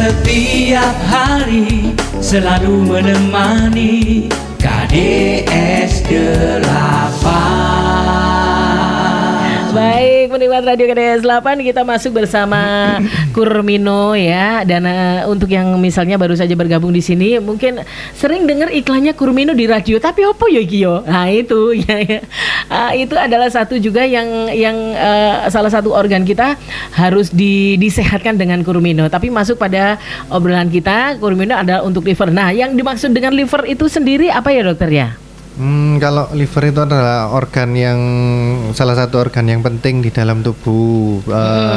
setiap hari selalu menemani KDS 8. Baik, penikmat Radio KDS 8, kita masuk bersama Kurmino ya. Dan untuk yang misalnya baru saja bergabung di sini, mungkin sering dengar iklannya Kurmino di radio, tapi apa ya Gio? Nah itu ya. Itu adalah satu juga yang salah satu organ kita harus disehatkan dengan Kurmino. Tapi masuk pada obrolan kita, Kurmino adalah untuk liver. Nah, yang dimaksud dengan liver itu sendiri apa ya dokter ya? Kalau liver itu adalah salah satu organ yang penting di dalam tubuh.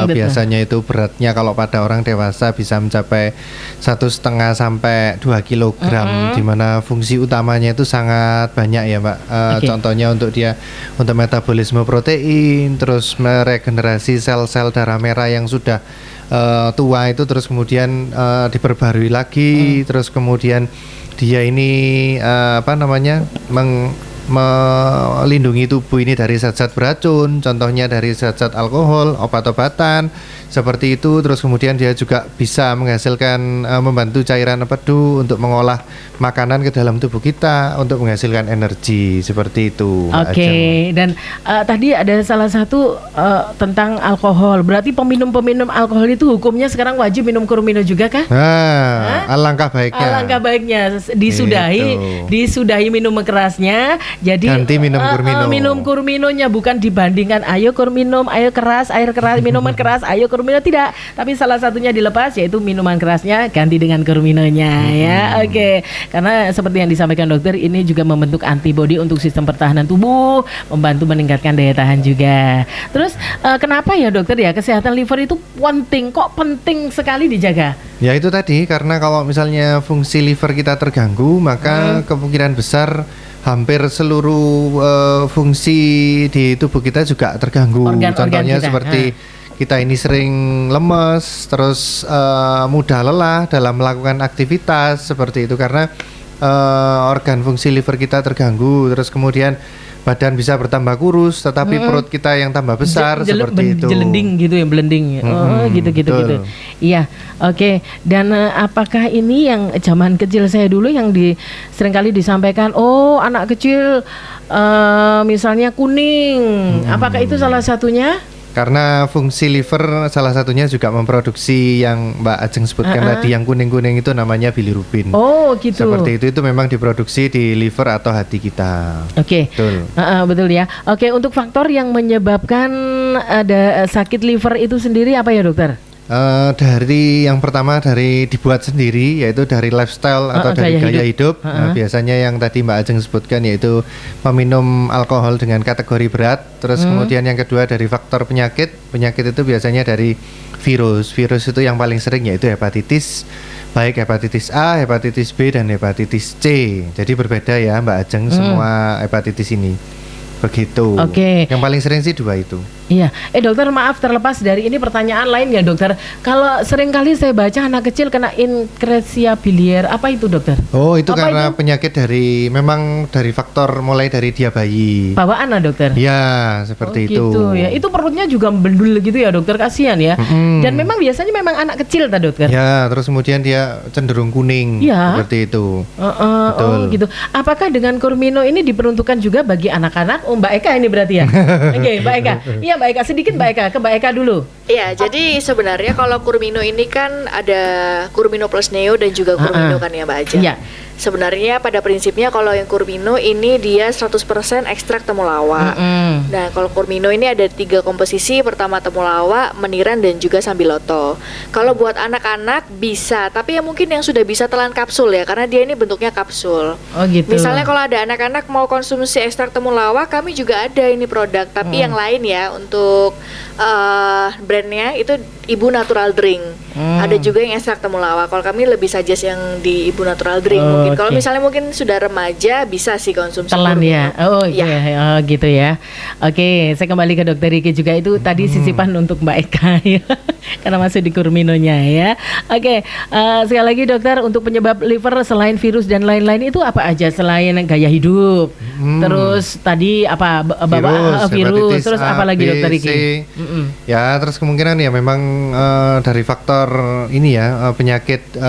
Biasanya itu beratnya kalau pada orang dewasa bisa mencapai 1,5 sampai 2 kilogram, di mana fungsi utamanya itu sangat banyak ya Mbak. Contohnya untuk metabolisme protein, terus meregenerasi sel-sel darah merah yang sudah tua itu, terus kemudian diperbarui lagi, terus kemudian dia ini melindungi tubuh ini dari zat-zat beracun, contohnya dari zat-zat alkohol, obat-obatan seperti itu. Terus kemudian dia juga bisa menghasilkan membantu cairan empedu untuk mengolah makanan ke dalam tubuh kita untuk menghasilkan energi seperti itu. Oke. Dan tadi ada salah satu tentang alkohol. Berarti peminum-peminum alkohol itu hukumnya sekarang wajib minum Kurmino juga kah? Alangkah baiknya. Alangkah baiknya disudahi minum kerasnya. Jadi ganti minum Kurmino. Minum Kurminonya, bukan dibandingkan ayo Kurmino, air keras, minuman keras, ayo Kurmino, tidak. Tapi salah satunya dilepas, yaitu minuman kerasnya ganti dengan Kurminonya ya. Oke. Karena seperti yang disampaikan dokter, ini juga membentuk antibodi untuk sistem pertahanan tubuh, membantu meningkatkan daya tahan juga. Terus kenapa ya dokter ya kesehatan liver itu penting? Kok penting sekali dijaga? Ya itu tadi, karena kalau misalnya fungsi liver kita terganggu, maka kemungkinan besar hampir seluruh fungsi di tubuh kita juga terganggu. Contohnya seperti kita ini sering lemes, terus mudah lelah dalam melakukan aktivitas seperti itu, karena organ fungsi liver kita terganggu. Terus kemudian badan bisa bertambah kurus, tetapi perut kita yang tambah besar seperti itu. Jelending gitu ya, blending. Gitu. Iya, oke. Dan apakah ini yang zaman kecil saya dulu yang seringkali disampaikan, anak kecil misalnya kuning. Apakah itu salah satunya? Karena fungsi liver salah satunya juga memproduksi yang Mbak Ajeng sebutkan tadi, yang kuning-kuning itu namanya bilirubin. Oh gitu. Seperti itu memang diproduksi di liver atau hati kita. Oke. Betul. Betul ya. Oke, untuk faktor yang menyebabkan ada sakit liver itu sendiri apa ya dokter? Dari yang pertama dari dibuat sendiri, yaitu dari lifestyle atau dari gaya hidup. Biasanya yang tadi Mbak Ajeng sebutkan yaitu meminum alkohol dengan kategori berat. Terus kemudian yang kedua dari faktor penyakit itu biasanya dari virus itu yang paling sering, yaitu hepatitis, baik hepatitis A, hepatitis B, dan hepatitis C. Jadi berbeda ya Mbak Ajeng semua hepatitis ini. Begitu. Oke. Yang paling sering sih dua itu. Iya. Dokter, maaf terlepas dari ini pertanyaan lain ya dokter. Kalau sering kali saya baca anak kecil kena inkresia biliar, apa itu dokter? Oh itu apa karena itu? Penyakit memang dari faktor mulai dari dia bayi. Bawaan lah dokter? Ya seperti itu. Gitu ya. Itu perutnya juga bendul gitu ya dokter, kasihan ya. Dan memang biasanya memang anak kecil tak dokter? Ya, terus kemudian dia cenderung kuning seperti itu. Betul. Gitu. Apakah dengan Kurmino ini diperuntukkan juga bagi anak-anak? Mbak Eka ini berarti ya? Oke, Mbak Eka. Iya Mbak Eka, sedikit Mbak Eka, ke Mbak Eka dulu. Iya, jadi sebenarnya kalau Kurmino ini kan ada Kurmino plus Neo dan juga Kurmino kan ya Mbak Aja. Iya. Sebenarnya pada prinsipnya kalau yang Kurmino ini dia 100% ekstrak temulawak. Nah kalau Kurmino ini ada 3 komposisi. Pertama temulawak, meniran, dan juga sambiloto. Kalau buat anak-anak bisa, tapi ya mungkin yang sudah bisa telan kapsul ya, karena dia ini bentuknya kapsul. Oh gitu. Misalnya kalau ada anak-anak mau konsumsi ekstrak temulawak, kami juga ada ini produk. Tapi yang lain ya, untuk brandnya itu Ibu Natural Drink. Ada juga yang ekstrak temulawak. Kalau kami lebih suggest yang di Ibu Natural Drink. Mungkin kalau misalnya mungkin sudah remaja bisa sih konsumsi telan ya. Oh iya. Oh gitu ya. Oke, saya kembali ke Dokter Riki juga, itu tadi sisipan untuk Mbak Eka ya. Karena masih di Kurminonya ya. Oke, sekali lagi dokter, untuk penyebab liver selain virus dan lain-lain itu apa aja selain gaya hidup? Terus tadi apa virus, terus apa lagi dokter Iki? Ya, terus kemungkinan ya memang dari faktor ini ya, penyakit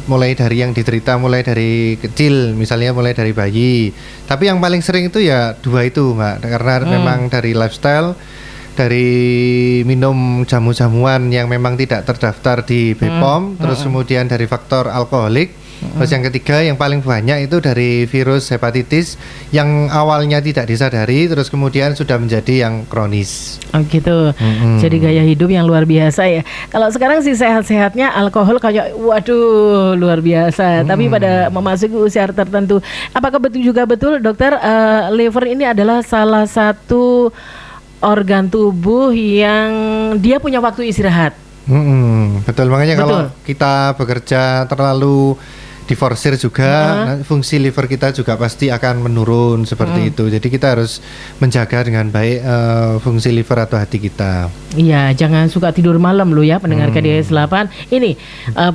mulai dari yang diderita mulai dari kecil, misalnya mulai dari bayi. Tapi yang paling sering itu ya dua itu, Mbak, karena memang dari lifestyle, dari minum jamu-jamuan yang memang tidak terdaftar di BPOM, terus kemudian dari faktor alkoholik. Terus yang ketiga yang paling banyak itu dari virus hepatitis yang awalnya tidak disadari, terus kemudian sudah menjadi yang kronis. Oh gitu. Jadi gaya hidup yang luar biasa ya. Kalau sekarang sih sehat-sehatnya alkohol kayak waduh luar biasa. Tapi pada memasuki usia tertentu, apakah betul dokter, liver ini adalah salah satu organ tubuh yang dia punya waktu istirahat? Betul, makanya kalau kita bekerja terlalu diforsir juga, fungsi liver kita juga pasti akan menurun seperti itu. Jadi kita harus menjaga dengan baik fungsi liver atau hati kita. Iya, jangan suka tidur malam lo ya pendengar KDS 8. Ini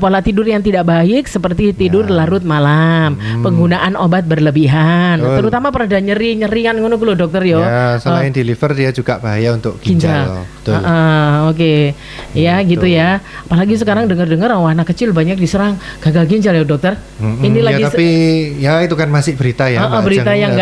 pola tidur yang tidak baik seperti tidur larut malam, penggunaan obat berlebihan, terutama pada nyerian ngono lho dokter yo. Ya, selain di liver dia juga bahaya untuk ginjal. Oke. Ya gitu ya. Apalagi sekarang dengar-dengar anak kecil banyak diserang gagal ginjal ya dokter. Ini ya, lagi tapi ya itu kan masih berita ya. Berita yang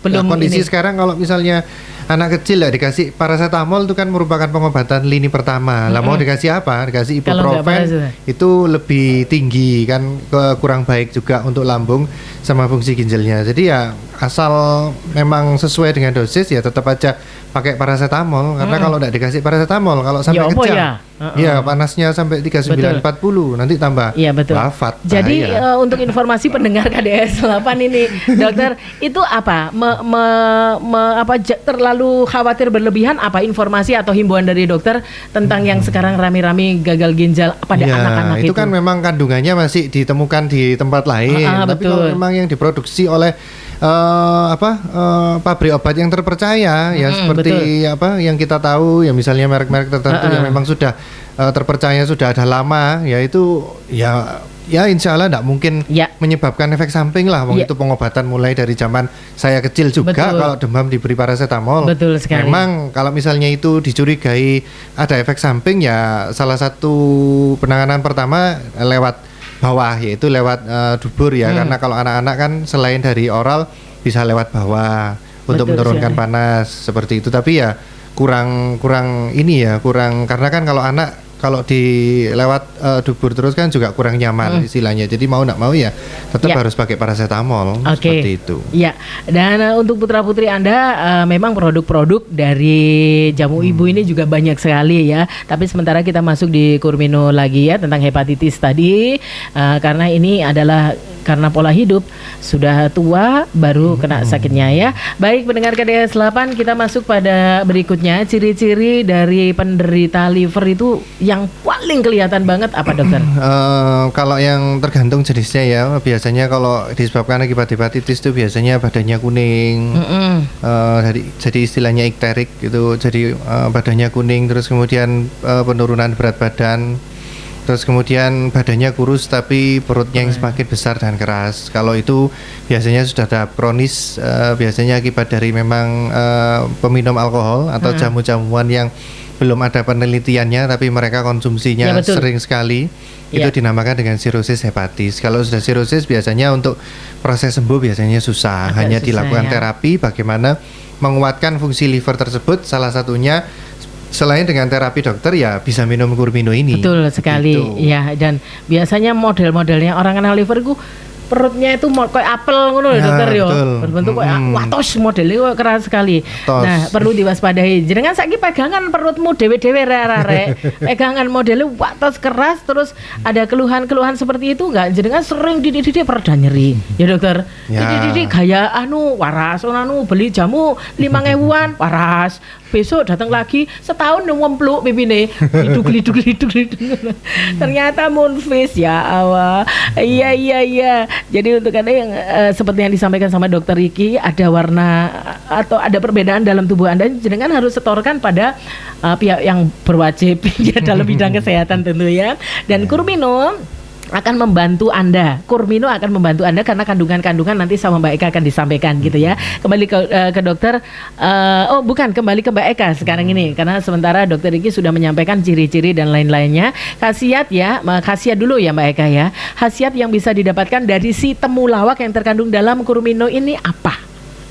belum kondisi ini. Sekarang kalau misalnya anak kecil ya dikasih paracetamol itu kan merupakan pengobatan lini pertama. Lah mau dikasih apa? Dikasih ibuprofen itu lebih tinggi kan, kurang baik juga untuk lambung sama fungsi ginjalnya. Jadi ya asal memang sesuai dengan dosis ya tetap aja pakai paracetamol, karena kalau tidak dikasih paracetamol kalau sampai kejang ya panasnya sampai 39-40 nanti tambah wafat. Jadi untuk informasi pendengar KDS 8 ini dokter, itu apa terlalu khawatir berlebihan, apa informasi atau himbauan dari dokter tentang yang sekarang rame-rame gagal ginjal pada anak-anak itu? Itu kan memang kandungannya masih ditemukan di tempat lain, tapi kalau memang yang diproduksi oleh pabrik obat yang terpercaya ya seperti yang kita tahu ya, misalnya merek-merek tertentu yang memang sudah terpercaya, sudah ada lama ya, itu ya insya Allah tidak mungkin menyebabkan efek samping lah. Itu pengobatan mulai dari zaman saya kecil juga. Kalau demam diberi paracetamol. Betul sekali. Memang kalau misalnya itu dicurigai ada efek samping ya, salah satu penanganan pertama lewat bawah, yaitu lewat dubur ya, karena kalau anak-anak kan selain dari oral bisa lewat bawah untuk menurunkan panas seperti itu. Tapi ya kurang ini ya, karena kan kalau anak kalau di lewat dubur terus kan juga kurang nyaman istilahnya. Jadi mau nak mau ya tetap harus pakai paracetamol seperti itu. Ya. Dan untuk putra-putri Anda memang produk-produk dari jamu ibu ini juga banyak sekali ya. Tapi sementara kita masuk di Kurmino lagi ya tentang hepatitis tadi, karena ini adalah karena pola hidup, sudah tua baru kena sakitnya ya. Baik pendengar KDS 8, kita masuk pada berikutnya. Ciri-ciri dari penderita liver itu yang paling kelihatan banget apa dokter? Kalau yang tergantung jenisnya ya, biasanya kalau disebabkan akibat hepatitis itu biasanya badannya kuning, jadi istilahnya ikterik gitu, jadi badannya kuning, terus kemudian penurunan berat badan, terus kemudian badannya kurus tapi perutnya yang semakin besar dan keras. Kalau itu biasanya sudah tahap kronis, biasanya akibat dari memang peminum alkohol atau jamu-jamuan yang belum ada penelitiannya tapi mereka konsumsinya sering sekali. Itu dinamakan dengan sirosis hepatis. Kalau sudah sirosis biasanya untuk proses sembuh biasanya susah. Hanya dilakukan terapi bagaimana menguatkan fungsi liver tersebut. Salah satunya selain dengan terapi dokter ya bisa minum Kurmino ini. Betul sekali ya. Dan biasanya model-modelnya orang kena liver itu perutnya itu kayak apel ngono lho dokter yo. Berbentuk kayak watos modelnya keras sekali. Nah, perlu diwaspadai. Jenengan saiki pegangan perutmu dhewe-dhewe rek. Pegangan modelnya watos keras terus ada keluhan-keluhan seperti itu enggak? Jenengan sering didik perda nyeri. Ya dokter. Didik gaya waras, beli jamu 5.000-an waras. besok datang lagi, setahun ngompluk pipine, liduk. Ternyata Moonfish, ya Allah. Iya. Jadi untuk Anda yang seperti yang disampaikan sama Dokter Iki, ada warna atau ada perbedaan dalam tubuh Anda, jenengan harus setorkan pada pihak yang berwajib ya dalam bidang kesehatan tentu ya. Dan Kurmino akan membantu Anda. Kurmino akan membantu Anda karena kandungan-kandungan nanti sama Mbak Eka akan disampaikan gitu ya. Kembali ke dokter. Kembali ke Mbak Eka sekarang ini karena sementara Dokter Iki sudah menyampaikan ciri-ciri dan lain-lainnya. Khasiat dulu ya Mbak Eka ya. Khasiat yang bisa didapatkan dari si temulawak yang terkandung dalam Kurmino ini apa?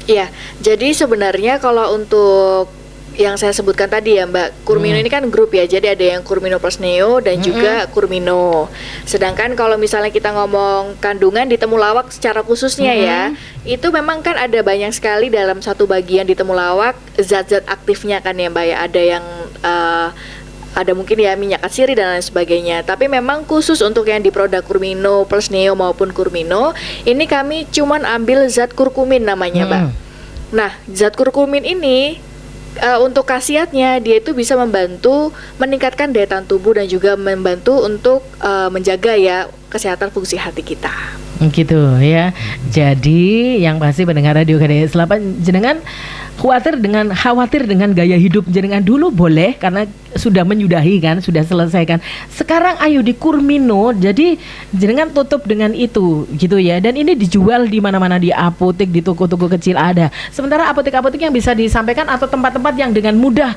Iya, jadi sebenarnya kalau untuk yang saya sebutkan tadi ya Mbak, Kurmino ini kan grup ya, jadi ada yang Kurmino plus Neo dan juga Kurmino. Sedangkan kalau misalnya kita ngomong kandungan di temulawak secara khususnya ya, itu memang kan ada banyak sekali dalam satu bagian di temulawak zat-zat aktifnya kan ya Mbak ya, ada yang ada mungkin ya minyak atsiri dan lain sebagainya. Tapi memang khusus untuk yang di produk Kurmino plus Neo maupun Kurmino, ini kami cuman ambil zat kurkumin namanya Mbak. Nah, zat kurkumin ini untuk khasiatnya dia itu bisa membantu meningkatkan daya tahan tubuh dan juga membantu untuk menjaga ya kesehatan fungsi hati kita. Gitu ya. Jadi yang pasti pendengar Radio KDS 8 jenengan khawatir dengan gaya hidup jenengan dulu boleh karena sudah menyudahi kan, sudah selesaikan. Sekarang ayo di Kurmino, jadi jenengan tutup dengan itu gitu ya. Dan ini dijual di mana-mana, di apotek, di toko-toko kecil ada. Sementara apotek-apotek yang bisa disampaikan atau tempat-tempat yang dengan mudah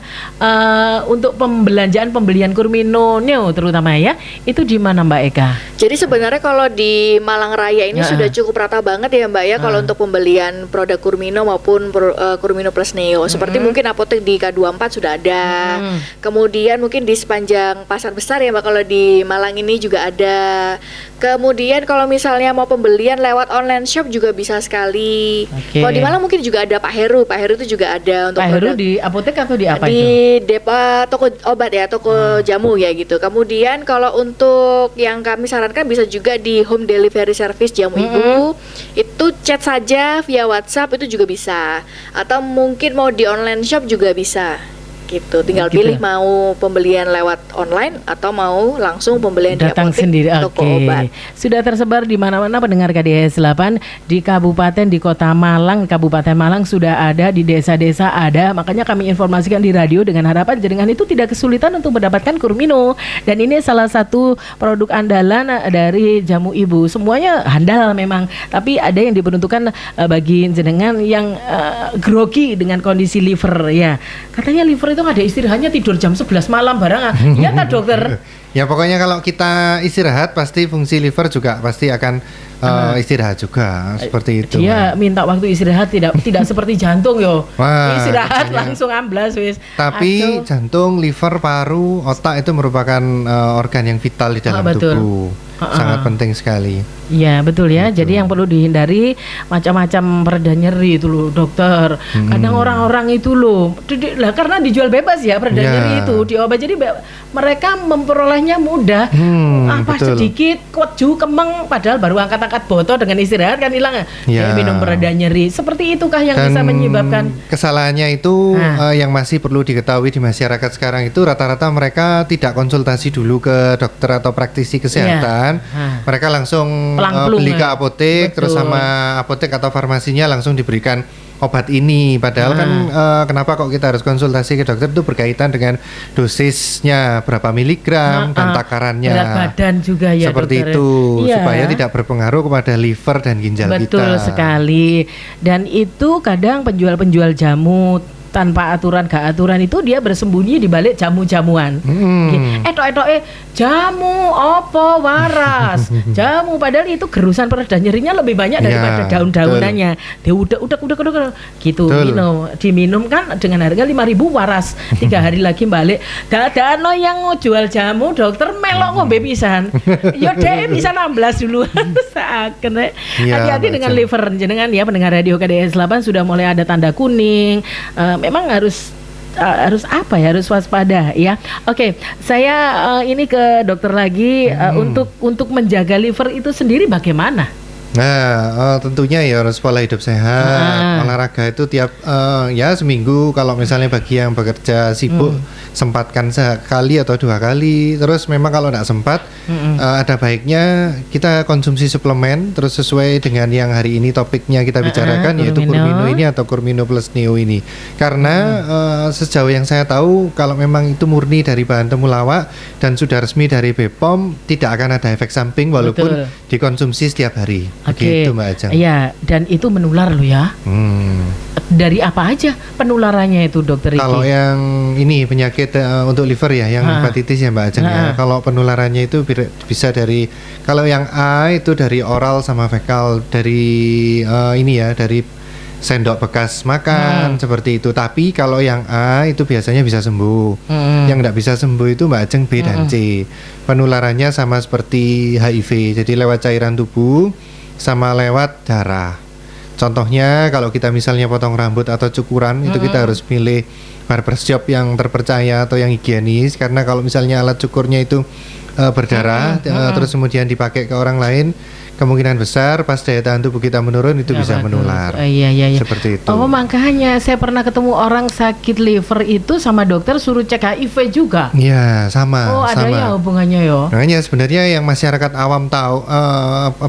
untuk pembelian Kurmino Neo terutama ya, itu di mana Mbak Eka? Jadi sebenarnya kalau di Malang Raya ini sudah cukup rata banget ya Mbak ya kalau untuk pembelian produk Kurmino maupun Kurmino plus Neo. Seperti mungkin apotek di K24 sudah ada. Kemudian mungkin di sepanjang pasar besar ya Mbak, kalau di Malang ini juga ada. Kemudian kalau misalnya mau pembelian lewat online shop juga bisa sekali. Kalau di Malang mungkin juga ada Pak Heru itu juga ada untuk Pak Heru di apotek atau di apa itu? Di toko obat ya, toko jamu ya gitu. Kemudian kalau untuk yang kami sarankan bisa juga di home delivery service jamu ibu. Itu chat saja via WhatsApp itu juga bisa. Atau mungkin mau di online shop juga bisa. Gitu, tinggal pilih mau pembelian lewat online atau mau langsung pembelian datang di apotek sendiri. Toko obat. Sudah tersebar di mana-mana pendengar KDS 8 di kabupaten, di kota Malang, Kabupaten Malang sudah ada, di desa-desa ada. Makanya kami informasikan di radio dengan harapan jenengan itu tidak kesulitan untuk mendapatkan Kurmino. Dan ini salah satu produk andalan dari jamu ibu. Semuanya handal memang, tapi ada yang diperuntukkan bagi jenengan yang grogi dengan kondisi liver ya. Katanya liver itu ada istirahatnya, tidur jam 11 malam barang. Iya tak dokter? Ya pokoknya kalau kita istirahat pasti fungsi liver juga pasti akan istirahat juga seperti itu. Dia minta waktu istirahat tidak seperti jantung yo. Istirahat langsung amblas wis. Tapi jantung, liver, paru, otak itu merupakan organ yang vital di dalam tubuh. Sangat penting sekali. Iya betul ya. Jadi yang perlu dihindari macam-macam pereda nyeri itu loh dokter. Kadang orang-orang itu loh lah karena dijual bebas ya pereda nyeri itu di obat. Jadi mereka memperolehnya mudah. Sedikit keju kemeng padahal baru angkat-angkat botol dengan istirahat kan hilang ya. Minum pereda nyeri. Seperti itukah yang bisa menyebabkan kesalahannya itu yang masih perlu diketahui di masyarakat sekarang itu rata-rata mereka tidak konsultasi dulu ke dokter atau praktisi kesehatan. Mereka langsung beli ke apotek, terus sama apotek atau farmasinya langsung diberikan obat ini. Padahal kan kenapa kok kita harus konsultasi ke dokter itu berkaitan dengan dosisnya berapa miligram dan takarannya. Berat badan juga ya seperti dokter. Itu supaya tidak berpengaruh kepada liver dan ginjal kita. Betul sekali. Dan itu kadang penjual-penjual jamu tanpa aturan gak aturan itu dia bersembunyi di balik jamu-jamuan. Jamu opo waras. Jamu padahal itu gerusan pereda nyerinya lebih banyak daripada daun-daunannya. Dia udah gitu diminum kan dengan harga 5.000 waras. 3 hari lagi balik. Dadano yang jual jamu dokter melok ngombe pisan. Yo dhek bisa 16 dulu. Saken hati-hati dengan liver jenengan ya pendengar radio KDS 8 sudah mulai ada tanda kuning. Memang harus apa ya, harus waspada ya. Oke, saya ini ke dokter lagi untuk menjaga liver itu sendiri bagaimana? Nah, tentunya ya harus pola hidup sehat. Olahraga itu tiap ya seminggu. Kalau misalnya bagi yang bekerja sibuk, sempatkan sekali atau 2 kali. Terus memang kalau tidak sempat, ada baiknya kita konsumsi suplemen. Terus sesuai dengan yang hari ini topiknya kita bicarakan, yaitu Kurmino ini atau Kurmino Plus Neo ini. Karena sejauh yang saya tahu, kalau memang itu murni dari bahan temulawak dan sudah resmi dari BPOM, tidak akan ada efek samping walaupun dikonsumsi setiap hari. Begitu Mbak Ajeng. Iya, dan itu menular loh ya. Dari apa aja penularannya itu dokter Iki? Kalau yang ini penyakit untuk liver ya, yang hepatitis ya Mbak Ajeng ya. Kalau penularannya itu bisa dari, kalau yang A itu dari oral sama fekal, dari ini ya, dari sendok bekas makan seperti itu. Tapi kalau yang A itu biasanya bisa sembuh. Yang tidak bisa sembuh itu Mbak Ajeng B dan C. Penularannya sama seperti HIV, jadi lewat cairan tubuh sama lewat darah. Contohnya kalau kita misalnya potong rambut atau cukuran, itu kita harus pilih barbershop yang terpercaya atau yang higienis, karena kalau misalnya alat cukurnya itu berdarah terus kemudian dipakai ke orang lain, kemungkinan besar pas daya tahan tubuh kita menurun itu bisa menular. Iya. Seperti itu. Oh, makanya saya pernah ketemu orang sakit liver itu sama dokter suruh cek HIV juga. Iya, sama. Oh, ada ya hubungannya ya. Makanya sebenarnya yang masyarakat awam tahu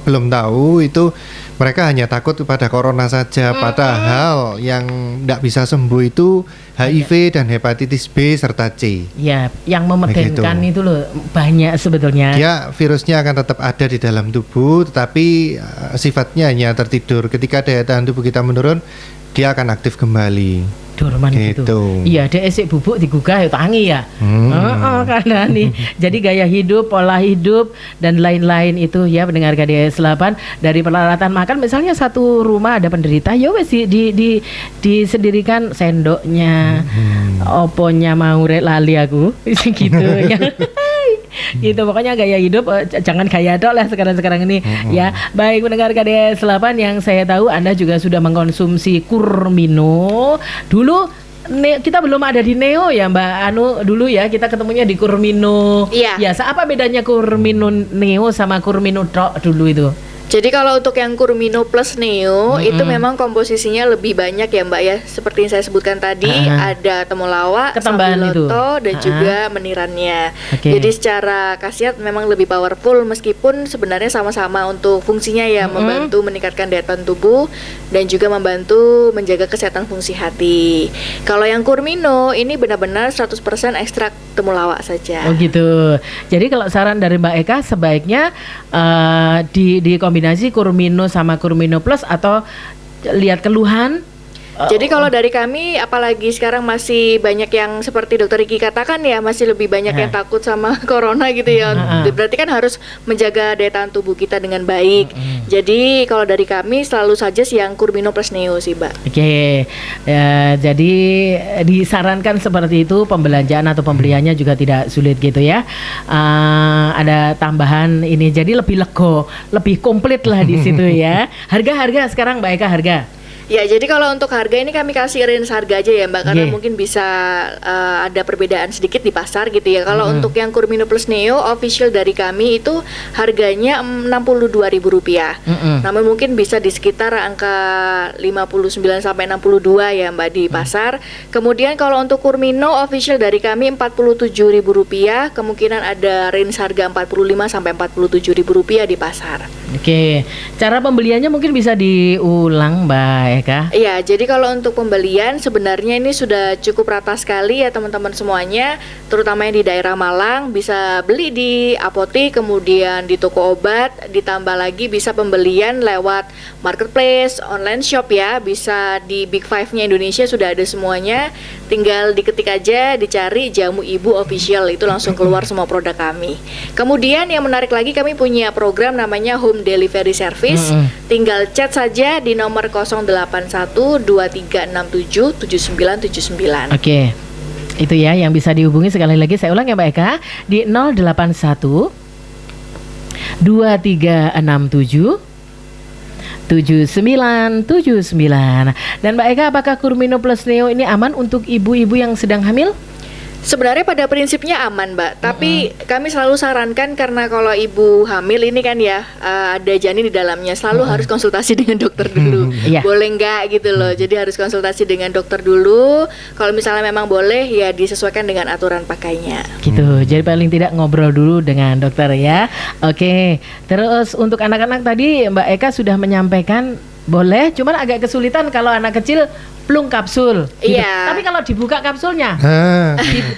belum tahu itu, mereka hanya takut kepada corona saja, padahal yang tidak bisa sembuh itu HIV dan hepatitis B serta C. Ya, yang memedengkan itu loh banyak sebetulnya. Ya, virusnya akan tetap ada di dalam tubuh, tetapi sifatnya hanya tertidur. Ketika daya tahan tubuh kita menurun, dia akan aktif kembali. Dorman gitu. Iya, dia esik bubuk digugah ya tangi ya. Karena nih. Jadi gaya hidup, pola hidup dan lain-lain itu ya pendengar KDS 8, dari peralatan makan misalnya satu rumah ada penderita ya wes disendirikan sendoknya. Oponya mau lali aku gitu ya. Gitu, pokoknya gaya hidup jangan gaya dok lah sekarang ini ya. Baik pendengar KDS 8 yang saya tahu Anda juga sudah mengkonsumsi Kurmino. Dulu kita belum ada di Neo ya Mbak Anu, dulu ya kita ketemunya di Kurmino. Iya. Ya, apa bedanya Kurmino Neo sama Kurmino Tok dulu itu? Jadi kalau untuk yang Kurmino Plus Neo itu memang komposisinya lebih banyak ya Mbak ya. Seperti yang saya sebutkan tadi, ada temulawak, sambiloto dan juga menirannya. Jadi secara khasiat memang lebih powerful, meskipun sebenarnya sama-sama untuk fungsinya ya, membantu meningkatkan daya tahan tubuh dan juga membantu menjaga kesehatan fungsi hati. Kalau yang Kurmino ini benar-benar 100% ekstrak temulawak saja. Oh gitu. Jadi kalau saran dari Mbak Eka sebaiknya di kombinasi Kurmino sama Kurmino Plus atau lihat keluhan. Jadi kalau dari kami, apalagi sekarang masih banyak yang seperti Dokter Iki katakan ya, masih lebih banyak yang takut sama corona gitu ya. Berarti kan harus menjaga daya tahan tubuh kita dengan baik. Jadi kalau dari kami selalu saja yang Kurmino Plus Neo sih Mbak. Oke. Jadi disarankan seperti itu, pembelanjaan atau pembeliannya juga tidak sulit gitu ya. Ada tambahan ini, jadi lebih lego, lebih komplit lah di situ ya. Harga sekarang Mbak Eka, harga. Ya, jadi kalau untuk harga ini kami kasih range harga aja ya Mbak, karena mungkin bisa ada perbedaan sedikit di pasar gitu ya. Kalau untuk yang Kurmino Plus Neo official dari kami itu harganya Rp62.000. Namun mungkin bisa di sekitar angka 59 sampai 62 ya Mbak di pasar. Kemudian kalau untuk Kurmino official dari kami Rp47.000, kemungkinan ada range harga Rp45 sampai Rp47.000 di pasar. Oke. Cara pembeliannya mungkin bisa diulang Mbak Eka? Iya, jadi kalau untuk pembelian sebenarnya ini sudah cukup rata sekali ya teman-teman semuanya, terutama yang di daerah Malang, bisa beli di apotik, kemudian di toko obat, ditambah lagi bisa pembelian lewat marketplace, online shop ya, bisa di Big Five-nya Indonesia sudah ada semuanya, tinggal diketik aja, dicari Jamu Ibu Official, itu langsung keluar semua produk kami. Kemudian yang menarik lagi, kami punya program namanya Home Delivery Service, tinggal chat saja di nomor 081-2367-7979. Oke. Itu ya yang bisa dihubungi, sekali lagi saya ulang ya Mbak Eka, di 081-2367-7979. Dan Mbak Eka, apakah Kurmino Plus Neo ini aman untuk ibu-ibu yang sedang hamil? Sebenarnya pada prinsipnya aman, Mbak. Tapi kami selalu sarankan karena kalau ibu hamil ini kan ya ada janin di dalamnya, selalu harus konsultasi dengan dokter dulu. Iya. Boleh nggak gitu loh. Jadi harus konsultasi dengan dokter dulu. Kalau misalnya memang boleh ya disesuaikan dengan aturan pakainya. Gitu. Jadi paling tidak ngobrol dulu dengan dokter ya. Oke. Terus untuk anak-anak tadi Mbak Eka sudah menyampaikan boleh, cuman agak kesulitan kalau anak kecil plung kapsul. Gitu. Iya. Tapi kalau dibuka kapsulnya,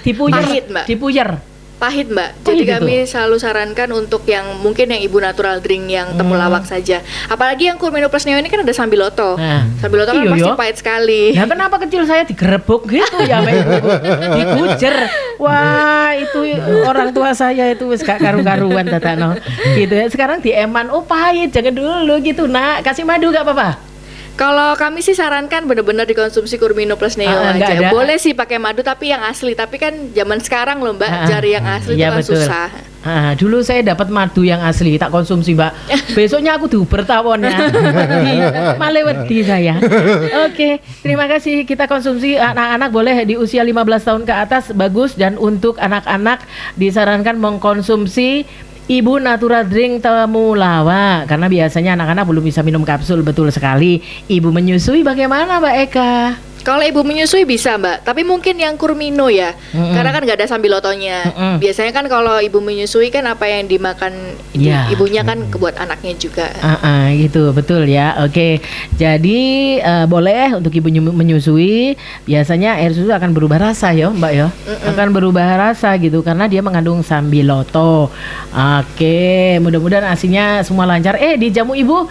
dipuyer, Pahit, Mbak. dipuyer. Pahit, Mbak. Oh, Jadi gitu. kami selalu sarankan untuk yang mungkin yang ibu natural drink yang temulawak saja. Apalagi yang Kurmino Plus Neo ini kan ada sambiloto. Nah. Sambiloto kan Iya, pasti yo. pahit sekali. Nah, kenapa kecil saya digerebek gitu ya, Mbak Ibu? Dikujer. Wah, itu orang tua saya itu wis gak karu-karuan tatakno. Gitu ya. Sekarang dieman, oh pahit, jangan dulu gitu. Nak, kasih madu gak apa-apa? Kalau kami sih sarankan benar-benar dikonsumsi Kurmino Plus Neo Nggak aja. ada. Boleh sih pakai madu tapi yang asli. Tapi kan zaman sekarang loh, Mbak, cari yang asli Iya, itu kan betul. susah. Dulu saya dapat madu yang asli tak konsumsi, Mbak. Besoknya aku diuber tawon ya. Malah wedi saya. Oke, terima kasih. Kita konsumsi anak-anak boleh di usia 15 tahun ke atas bagus, dan untuk anak-anak disarankan mengkonsumsi Ibu Natura Drink Temulawak karena biasanya anak-anak belum bisa minum kapsul. Betul sekali. Ibu menyusui bagaimana, Mbak Eka? Kalau ibu menyusui bisa, Mbak, tapi mungkin yang Kurmino ya, karena kan nggak ada sambilotonya. Biasanya kan kalau ibu menyusui kan apa yang dimakan Iya. ibunya kan buat anaknya juga. Gitu, betul ya. Oke, jadi boleh untuk ibu menyusui. Biasanya air susu akan berubah rasa ya, Mbak ya. Akan berubah rasa gitu karena dia mengandung sambiloto. Oke, mudah-mudahan asinya semua lancar. Di jamu ibu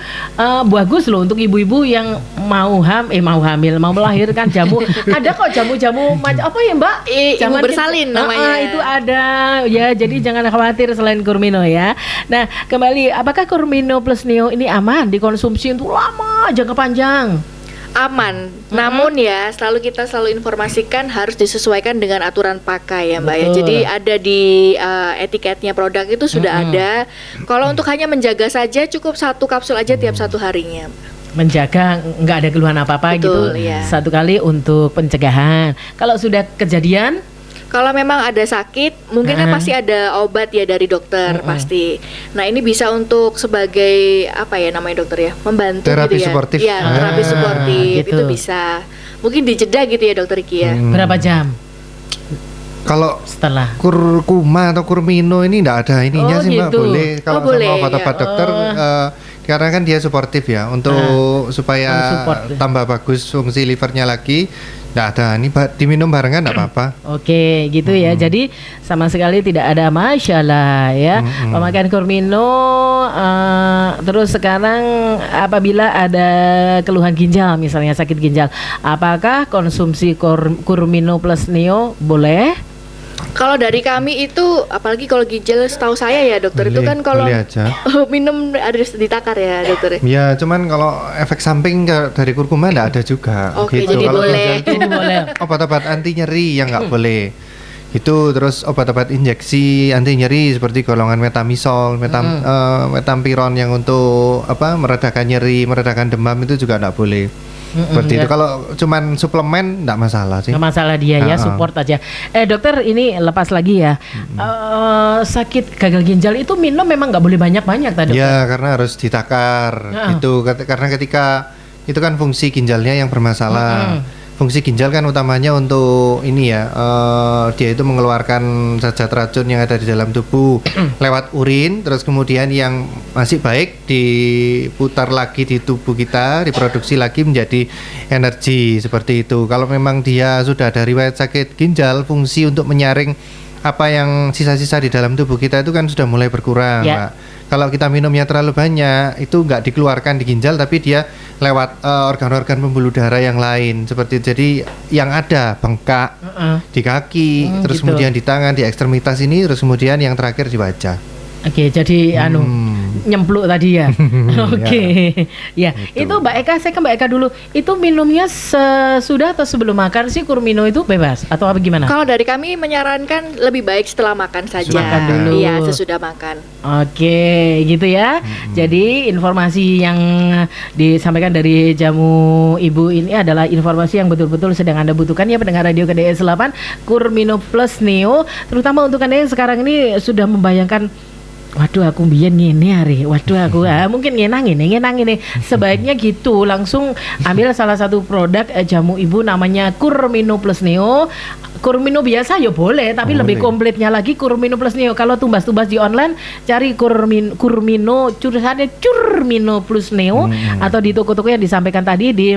bagus loh untuk ibu-ibu yang mau hamil, mau melahirkan. Jamu ada kok, jamu-jamu macam apa ya, Mbak? Ibu Zaman bersalin namanya. Itu ada ya, jadi jangan khawatir selain Kurmino ya. Nah, kembali, apakah Kurmino Plus Neo ini aman dikonsumsi untuk lama, jangka panjang? Aman, namun ya kita selalu informasikan harus disesuaikan dengan aturan pakai ya, Mbak ya. Betul. Jadi ada di etiketnya produk itu sudah ada. Kalau untuk hanya menjaga saja cukup 1 kapsul aja tiap 1 harinya. Menjaga nggak ada keluhan apa-apa Betul, gitu. iya. 1 kali untuk pencegahan. Kalau sudah kejadian, Kalau memang ada sakit, mungkin kan pasti ada obat ya dari dokter pasti. Nah ini bisa untuk sebagai apa ya namanya dokter ya, membantu Terapi gitu ya. suportif. Iya, terapi suportif gitu. itu bisa. Mungkin dijeda gitu ya dokter Iki ya. berapa jam Kalau setelah? kurkuma atau kurmino ini enggak ada ininya Oh, sih, Mbak. gitu. Boleh kalau Oh, boleh, sama obat-obat ya. dokter karena kan dia suportif ya untuk supaya support. tambah bagus fungsi livernya lagi. Enggak ada, ini diminum barengan enggak apa-apa. Oke, gitu ya. Jadi sama sekali tidak ada masalah ya. Pemakaian Kurmino. Terus sekarang apabila ada keluhan ginjal, misalnya sakit ginjal, apakah konsumsi Kurmino Plus Neo boleh? Kalau dari kami itu, apalagi kalau ginjal, setahu saya ya dokter itu kan kalau boleh aja. minum harus ditakar ya dokter. Ya, cuman kalau efek samping dari kurkuma enggak ada juga. Oke, gitu. jadi Kalau boleh. ginjal tuh Boleh. obat-obat anti nyeri yang nggak boleh. Itu terus obat-obat injeksi anti nyeri seperti golongan metamisol, metampiron yang untuk meredakan nyeri, meredakan demam itu juga nggak boleh. Seperti itu. Kalau cuman suplemen nggak masalah sih. Nggak masalah dia ya, support aja. Dokter, ini lepas lagi ya. Sakit gagal ginjal itu minum memang nggak boleh banyak-banyak tadi. Ya, karena harus ditakar. Itu karena ketika itu kan fungsi ginjalnya yang bermasalah. Fungsi ginjal kan utamanya untuk ini ya, dia itu mengeluarkan zat-zat racun yang ada di dalam tubuh lewat urin, terus kemudian yang masih baik diputar lagi di tubuh kita, diproduksi lagi menjadi energi seperti itu. Kalau memang dia sudah ada riwayat sakit ginjal, fungsi untuk menyaring apa yang sisa-sisa di dalam tubuh kita itu kan sudah mulai berkurang, Ya. Pak. Kalau kita minumnya terlalu banyak, itu nggak dikeluarkan di ginjal, tapi dia lewat organ-organ pembuluh darah yang lain. Seperti jadi yang ada bengkak di kaki, terus gitu. kemudian di tangan, di ekstremitas ini, terus kemudian yang terakhir di wajah. Oke, jadi nyempluk tadi ya. Oke. Ya, Gitu. itu Mbak Eka, saya ke Mbak Eka dulu. Itu minumnya sesudah atau sebelum makan sih Kurmino itu bebas atau apa gimana? Kalau dari kami menyarankan lebih baik setelah makan saja. Makan dulu. Iya, sesudah makan. Oke, gitu ya. Jadi informasi yang disampaikan dari jamu ibu ini adalah informasi yang betul-betul sedang Anda butuhkan ya pendengar radio KDS 8 Kurmino Plus Neo, terutama untuk Anda yang sekarang ini sudah membayangkan, waduh aku biyen ngene hari, waduh aku mungkin ngenang ini. Sebaiknya gitu, langsung ambil salah satu produk jamu ibu namanya Kurmino Plus Neo. Kurmino biasa ya boleh, tapi lebih komplitnya lagi Kurmino Plus Neo. Kalau tumbas-tumbas di online cari Kurmino tulisannya Kurmino Plus Neo atau di toko-toko yang disampaikan tadi di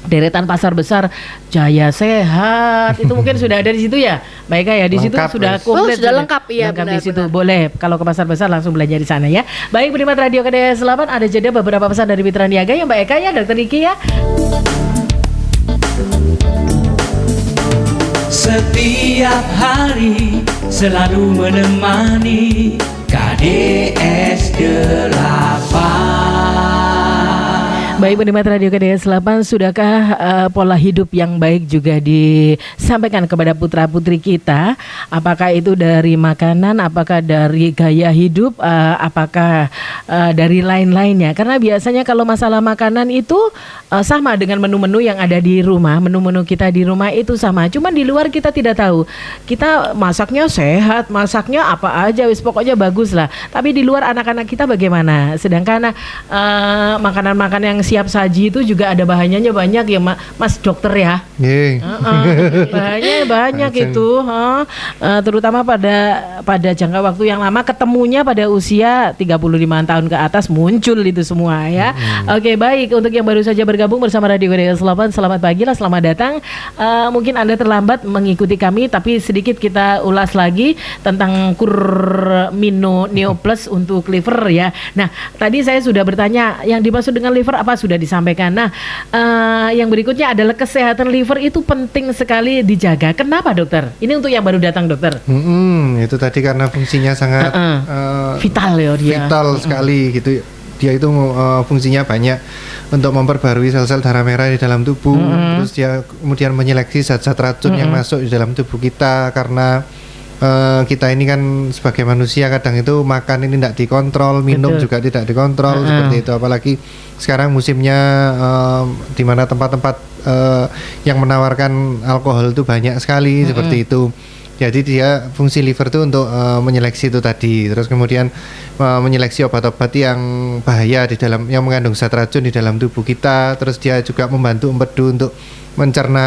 deretan pasar besar Jaya Sehat itu mungkin sudah ada di situ ya, baik ya di situ Lengkap, sudah Mas. komplit, sudah lengkap ya, lengkap di benar, situ. benar. Boleh kalau ke pasar besar langsung belanja di sana ya. Baik, pendengar radio KDS 8 ada jeda beberapa pesan dari Mitra Niaga ya Mbak Eka ya, Dokter Iki ya. Setiap hari selalu menemani KDS 8. Baik, pendengar radio KDS 8, sudahkah pola hidup yang baik juga disampaikan kepada putra-putri kita? Apakah itu dari makanan, apakah dari gaya hidup, apakah dari lain-lainnya? Karena biasanya kalau masalah makanan itu sama dengan menu-menu yang ada di rumah, menu-menu kita di rumah itu sama. Cuman di luar kita tidak tahu. Kita masaknya sehat, masaknya apa aja, wis pokoknya bagus lah. Tapi di luar anak-anak kita bagaimana? Sedangkan makanan-makanan yang siap saji itu juga ada bahannya banyak ya Mas Dokter ya. Bahannya banyak itu, terutama pada jangka waktu yang lama, ketemunya pada usia 35 tahun ke atas muncul itu semua ya. Oke, baik, untuk yang baru saja bergabung bersama Radio KDS 8, selamat pagi lah, selamat datang. Mungkin Anda terlambat mengikuti kami, tapi sedikit kita ulas lagi tentang Kurmino Neo Plus untuk liver ya. Nah, tadi saya sudah bertanya yang dimaksud dengan liver apa, sudah disampaikan. Nah, yang berikutnya adalah kesehatan liver itu penting sekali dijaga. Kenapa dokter? Ini untuk yang baru datang dokter. Itu tadi karena fungsinya sangat vital ya dia. Vital sekali gitu. Dia itu fungsinya banyak untuk memperbarui sel-sel darah merah di dalam tubuh. Terus dia kemudian menyeleksi zat-zat racun yang masuk di dalam tubuh kita, karena kita ini kan sebagai manusia kadang itu makan ini tidak dikontrol, minum juga tidak dikontrol seperti itu. Apalagi sekarang musimnya di mana tempat-tempat yang menawarkan alkohol itu banyak sekali seperti itu. Jadi dia fungsi liver itu untuk menyeleksi itu tadi. Terus kemudian menyeleksi obat-obat yang bahaya di dalam, yang mengandung zat racun di dalam tubuh kita. Terus dia juga membantu empedu untuk mencerna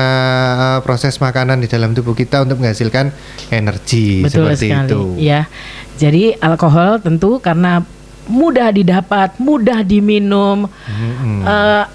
proses makanan di dalam tubuh kita untuk menghasilkan energi. Betul seperti sekali, itu. Ya. Jadi alkohol tentu karena mudah didapat, mudah diminum.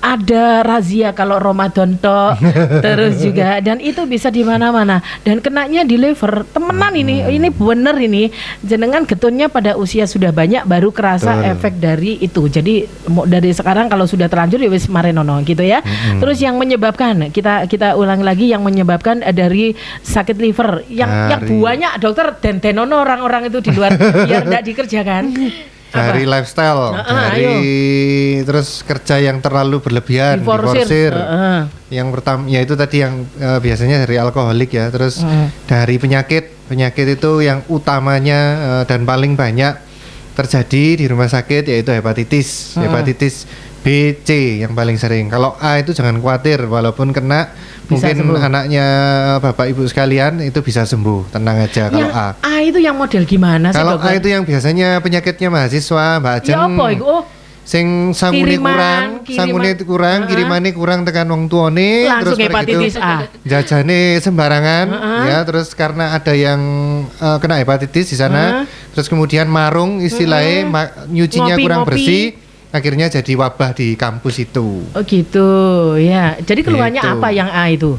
Ada razia kalau Ramadan tok, terus juga, dan itu bisa di mana-mana dan kenanya di liver. Temenan ini bener ini. Jenengan getunnya pada usia sudah banyak baru kerasa efek dari itu. Jadi dari sekarang kalau sudah terlanjur ya wis marenono gitu ya. Terus yang menyebabkan kita ulang lagi yang menyebabkan dari sakit liver yang banyak dokter dentenono orang-orang itu di luar biar tidak dikerjakan. Dari lifestyle, terus kerja yang terlalu berlebihan, diforsir. Yang pertama, yaitu tadi yang biasanya dari alkoholik ya. Terus dari penyakit itu yang utamanya dan paling banyak terjadi di rumah sakit yaitu hepatitis B, C yang paling sering. Kalau A itu jangan khawatir, walaupun kena bisa mungkin sembuh. Anaknya Bapak Ibu sekalian itu bisa sembuh, tenang aja kalau A. A itu yang model gimana sih kalau A itu yang biasanya penyakitnya mahasiswa, Mbak Ajeng. Ya apa itu? Sing sangune kurang, kirimane kurang tekan wong tuane, langsung terus hepatitis gitu, A. Jajane sembarangan, ya, terus karena ada yang kena hepatitis di sana, terus kemudian marung istilahnya, nyucinya kurang bersih. Akhirnya jadi wabah di kampus itu. Oh gitu, ya. Jadi keluhannya gitu. Apa yang A itu?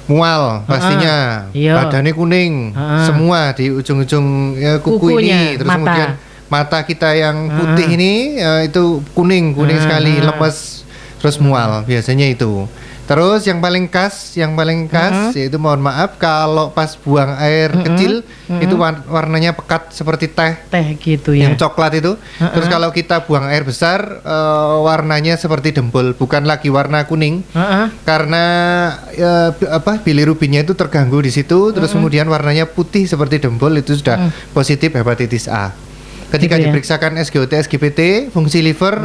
Mual pastinya, badannya kuning, semua di ujung-ujung kuku ini, terus mata. Kemudian mata kita yang putih ini itu kuning sekali, lemes, terus mual biasanya itu. Terus yang paling khas yaitu mohon maaf kalau pas buang air kecil itu warnanya pekat seperti teh gitu ya. Yang coklat itu. Terus kalau kita buang air besar warnanya seperti dempul, bukan lagi warna kuning. Karena bilirubinnya itu terganggu di situ, terus kemudian warnanya putih seperti dempul, itu sudah positif hepatitis A. Ketika gitu ya? diperiksakan SGOT, SGPT, fungsi liver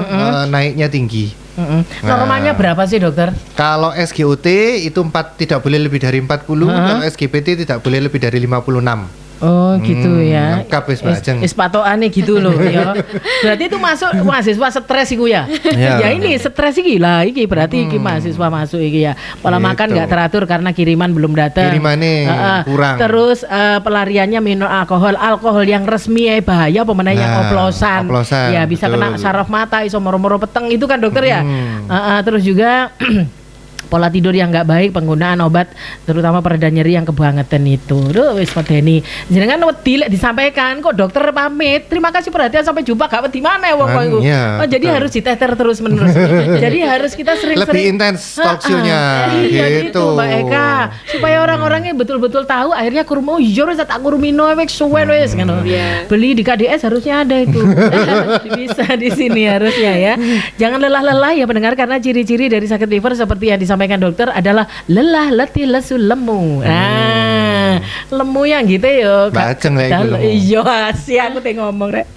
naiknya tinggi. Normalnya berapa sih dokter? Kalau SGOT itu tidak boleh lebih dari 40, kalau SGPT tidak boleh lebih dari 56. Oh gitu ya. Lengkap wis Mbak Ajeng. Patokane gitu loh ya. Berarti itu masuk mahasiswa stres iku ya. Ya ini stres iki lah, iki berarti iki mahasiswa masuk iki ya. Pola makan enggak teratur karena kiriman belum datang. Kirimane kurang. Terus pelariannya minum alkohol yang resmi bahaya apa meneh yang oplosan. Ya bisa kena saraf mata, iso moro-moro peteng itu kan dokter ya. Terus juga pola tidur yang nggak baik, penggunaan obat terutama pereda nyeri yang kebangetan itu. Duh wis medeni. Jenengan wedi lek disampaikan kok dokter pamit. Terima kasih perhatian, sampai jumpa gak di mana wong iku. Jadi harus diteter terus menerus. Jadi harus kita sering-sering lebih intens talk show-nya gitu Mbak Eka. Supaya orang-orangnya betul-betul tahu akhirnya kurma wis tak kurmino wis suwen wis ngono. Beli di KDS harusnya ada itu. Bisa di sini harusnya ya. Jangan lelah-lelah ya pendengar, karena ciri-ciri dari sakit liver seperti yang disampaikan dokter adalah lelah, letih, lesu, lemu. Nah, lemu yang gitu ya. Mbak Ajeng lah itu. Iya, sih aku ngomong rek.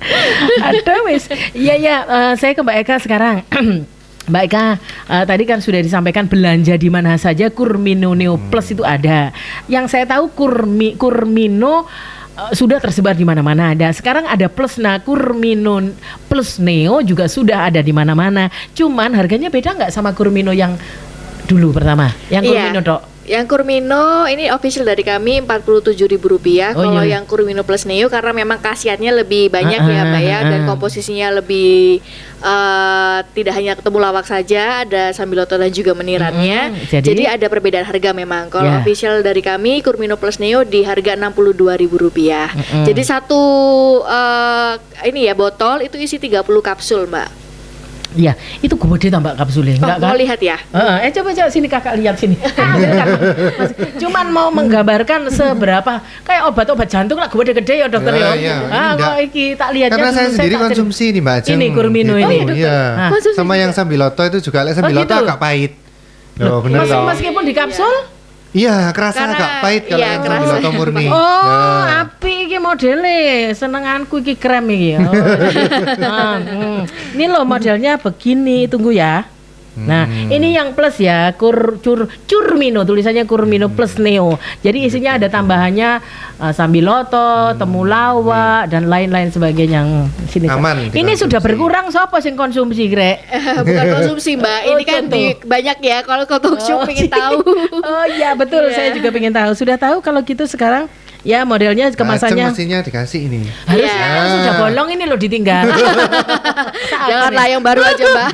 Ada wis. Iya, saya ke Mbak Eka sekarang. Mbak Eka, tadi kan sudah disampaikan belanja di mana saja Kurmino Neo Plus itu ada. Yang saya tahu Kurmino sudah tersebar di mana-mana ada. Sekarang ada Plus, nah Kurmino Plus Neo juga sudah ada di mana-mana. Cuman harganya beda nggak sama Kurmino yang dulu pertama? Yang Kurmino dok? Yang Kurmino ini official dari kami Rp47.000. Kalau yang Kurmino Plus Neo karena memang khasiatnya lebih banyak ya Mbak ya, dan komposisinya lebih tidak hanya ketemu lawak saja, ada sambiloto dan juga menirannya. Jadi ada perbedaan harga memang. Kalau official dari kami Kurmino Plus Neo di harga Rp62.000. Jadi satu ini ya botol itu isi 30 kapsul Mbak. Ya, itu gede tambah kapsulnya. Enggak kan? Mau lihat ya? Coba sini kakak lihat sini. Cuman mau menggambarkan seberapa kayak obat-obat jantung lah gede-gede ya dokter ya. Kok iki tak lihatnya. Karena saya sendiri konsumsi nih Mbak Ajeng. Ini Kurmino ini. Iya. Sama yang sambiloto itu juga, sambiloto agak pahit. Loh, bener meskipun di kapsul? Iya, kerasa agak pahit kalau yang sambiloto murni. Api iki modele, senenganku iki krem iki. Ini loh modelnya begini, tunggu ya. Nah, ini yang plus ya, Kurmino, tulisannya Kurmino Plus Neo. Jadi isinya ada tambahannya sambiloto, temulawak dan lain-lain sebagainya. Sini. Aman. Ini sudah berkurang siapa sing konsumsi, Grek? Bukan konsumsi, Mbak. Ini kan banyak ya kalau kau talk show pengen tahu. Oh iya, betul. Saya juga pengen tahu. Sudah tahu kalau gitu sekarang? Ya modelnya kemasannya mestinya dikasih ini. Harusnya sudah bolong ini loh ditinggal. Janganlah yang baru aja Mbak.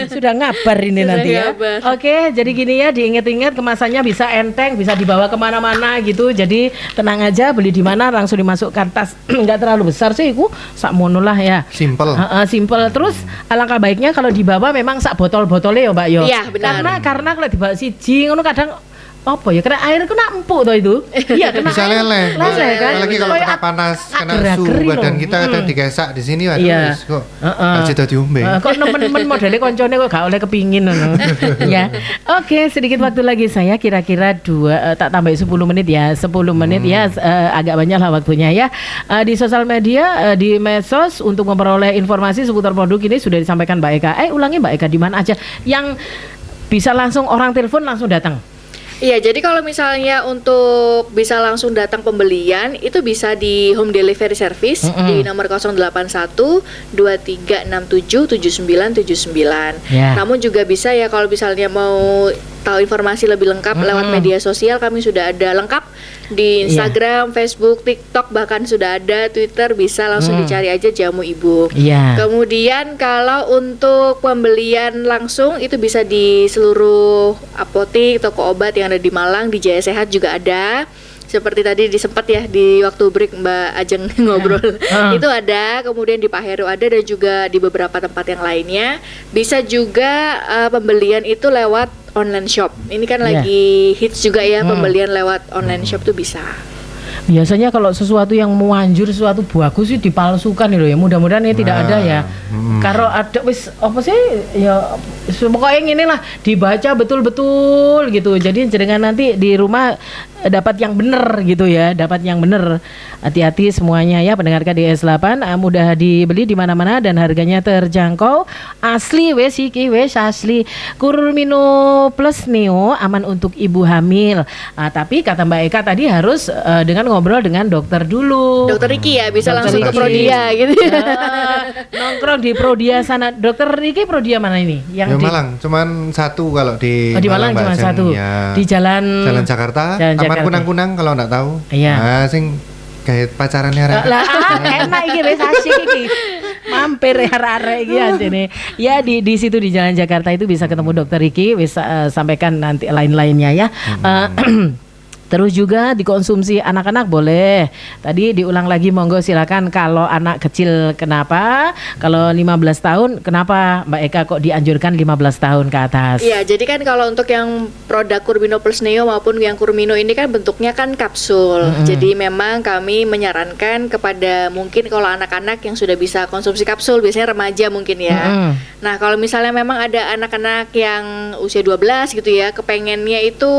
Sudah ngabar ini nanti ya. Oke, jadi gini ya, diingat-ingat kemasannya bisa enteng, bisa dibawa kemana-mana gitu. Jadi tenang aja, beli di mana langsung dimasukkan tas. Nggak terlalu besar sih, sak mono lah ya. Simple. Simple. Terus alangkah baiknya kalau dibawa memang sak botol-botolnya ya Mbak yo. Iya benar. Karena kalau dibawa siji ngono kadang apa ya, kena air kena empuk toh itu. Iya, kena bisa leleh kan. Apalagi kalau kena panas, kena suhu badan kita kadang digesak di sini wis kok aja dadi ombe. Kok nemen-nemen modele koncone kok gak oleh kepingin ngono. Ya. Oke, sedikit waktu lagi saya kira-kira tak tambah 10 menit ya. 10 menit ya, agak banyak lah waktunya ya. Di sosial media, di medsos untuk memperoleh informasi seputar produk ini sudah disampaikan Mbak Eka. Ulangi Mbak Eka, di mana aja yang bisa langsung orang telepon langsung datang? Iya, jadi kalau misalnya untuk bisa langsung datang pembelian itu bisa di home delivery service di nomor 081 2367 7979. Namun juga bisa ya kalau misalnya mau tahu informasi lebih lengkap lewat media sosial, kami sudah ada lengkap di Instagram, Facebook, TikTok, bahkan sudah ada Twitter, bisa langsung dicari aja Jamu Ibu. Kemudian kalau untuk pembelian langsung itu bisa di seluruh apotik, toko obat yang ada di Malang, di Jaya Sehat juga ada. seperti tadi disempet ya di waktu break Mbak Ajeng ngobrol. Itu ada, kemudian di Pak Heru ada, dan juga di beberapa tempat yang lainnya. Bisa juga pembelian itu lewat online shop. Ini kan lagi hits juga ya, pembelian lewat online shop tuh bisa. Biasanya kalau sesuatu yang muanjur, sesuatu bagus sih dipalsukan loh ya. Mudah-mudahan ini tidak ada ya. Kalau ada wis apa sih ya pokoknya inilah dibaca betul-betul gitu. Jadi jenengan nanti di rumah dapat yang benar gitu ya, dapat yang benar. Hati-hati semuanya ya pendengar KDS 8, mudah dibeli di mana-mana dan harganya terjangkau. Asli wes iki wes asli. Kurmino Plus Neo aman untuk ibu hamil. Tapi kata Mbak Eka tadi harus dengan ngobrol dengan dokter dulu. Dokter Riki ya, bisa Dokter langsung ke Riki. Prodia gitu. Nongkrong di Prodia sana. Dokter Riki Prodia mana ini? Yang di Malang, cuman satu kalau di di Malang cuma satu. Ya. Di Jalan Jakarta, Jalan Taman Jakarta. Kunang-Kunang kalau enggak tahu. Iya. Nah, sing kayak pacarannya Lah enak iki wis asyik iki. Mampir arek-arek iki ajene. Ya di situ di Jalan Jakarta itu bisa ketemu Dokter Riki, bisa sampaikan nanti lain-lainnya ya. Terus juga dikonsumsi anak-anak boleh. Tadi diulang lagi monggo silakan. Kalau anak kecil kenapa? Kalau 15 tahun kenapa Mbak Eka kok dianjurkan 15 tahun ke atas? Iya, jadi kan kalau untuk yang produk Kurmino Plus Neo maupun yang Kurmino ini kan bentuknya kan kapsul. Jadi memang kami menyarankan kepada mungkin kalau anak-anak yang sudah bisa konsumsi kapsul, biasanya remaja mungkin ya. Nah, kalau misalnya memang ada anak-anak yang usia 12 gitu ya, kepengennya itu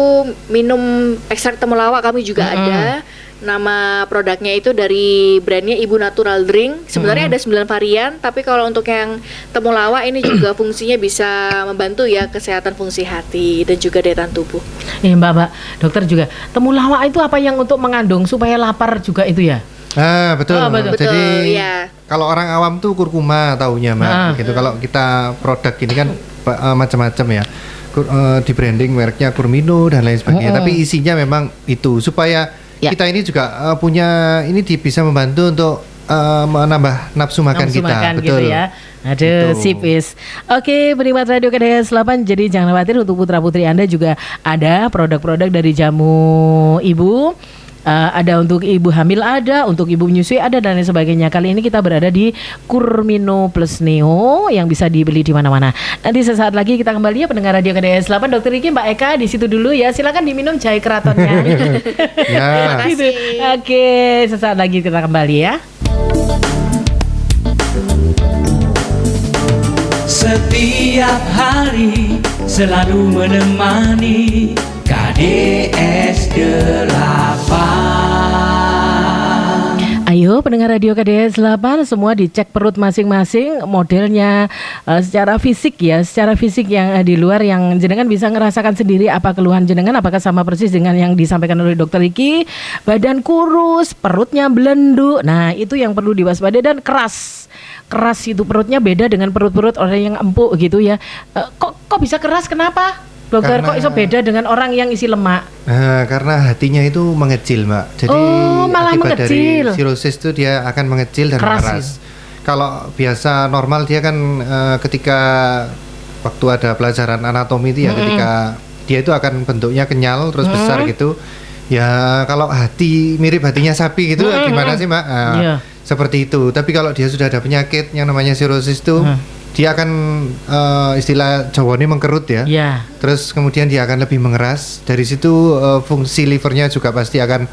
minum ekstrak temulawak, kami juga ada. Nama produknya itu dari brandnya Ibu Natural Drink. Sebenarnya ada 9 varian, tapi kalau untuk yang temulawak ini juga fungsinya bisa membantu ya kesehatan fungsi hati dan juga daya tahan tubuh. Mbak, dokter juga temulawak itu apa yang untuk mengandung supaya lapar juga itu ya? Betul. Betul. Jadi ya. Kalau orang awam tuh kurkuma taunya Mbak. Gitu. Kalau kita produk ini kan macam-macam ya. Di branding mereknya Kurmino dan lain sebagainya. Tapi isinya memang itu supaya kita ini juga punya ini bisa membantu untuk menambah nafsu makan kita. Gitu Betul. ya. Aduh, sipis. Oke, penikmat Radio KDS 8, jadi jangan khawatir untuk putra-putri Anda juga ada produk-produk dari jamu ibu. Ada untuk ibu hamil, ada untuk ibu menyusui, ada dan lain sebagainya. Kali ini kita berada di Kurmino Plus Neo yang bisa dibeli di mana-mana. Nanti sesaat lagi kita kembali ya pendengar Radio KDS 8. Dokter Riki, Mbak Eka di situ dulu ya. Silakan diminum jahe keratonnya. Ya. Gitu. Oke, sesaat lagi kita kembali ya. Setiap hari selalu menemani KDS 8. Ayo pendengar Radio KDS 8 semua dicek perut masing-masing modelnya secara fisik ya, secara fisik yang di luar yang jenengan bisa ngerasakan sendiri apa keluhan jenengan, apakah sama persis dengan yang disampaikan oleh Dokter Riki, badan kurus, perutnya belenduk. Nah, itu yang perlu diwaspadai dan keras itu perutnya beda dengan perut-perut orang yang empuk gitu ya. Kok bisa keras kenapa? Dokter, kok iso beda dengan orang yang isi lemak? Karena hatinya itu mengecil, Mbak. Jadi malah akibat mengecil. dari sirosis itu dia akan mengecil dan keras. Kalau biasa normal dia kan ketika waktu ada pelajaran anatomi itu ya ketika dia itu akan bentuknya kenyal terus besar gitu. Ya kalau hati mirip hatinya sapi gitu gimana sih, Mbak? Seperti itu. Tapi kalau dia sudah ada penyakit yang namanya sirosis itu dia akan istilah Jawa ini mengkerut ya. Terus kemudian dia akan lebih mengeras. Dari situ fungsi livernya juga pasti akan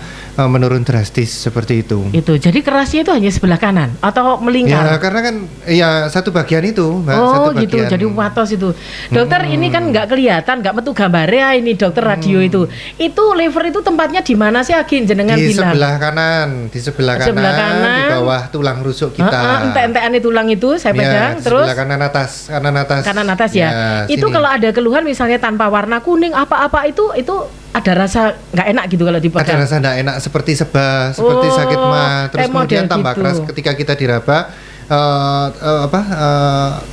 menurun drastis seperti itu. Itu. Jadi kerasnya itu hanya sebelah kanan atau melingkar? Ya karena kan ya satu bagian itu, Mbak. Satu gitu. bagian. Jadi watos itu. Dokter ini kan nggak kelihatan, nggak metu gambarnya ini dokter radio itu. Itu liver itu tempatnya di mana sih Agin jenengan di bilang? Di sebelah kanan, di bawah tulang rusuk kita. Ente-entean tulang itu saya pegang terus. Kanan atas ya. Itu sini. Kalau ada keluhan misalnya tanpa warna kuning apa-apa itu ada rasa nggak enak gitu kalau dipegang. Ada rasa nggak enak seperti sebah, seperti sakit mah. Terus kemudian tambah gitu. keras ketika kita diraba.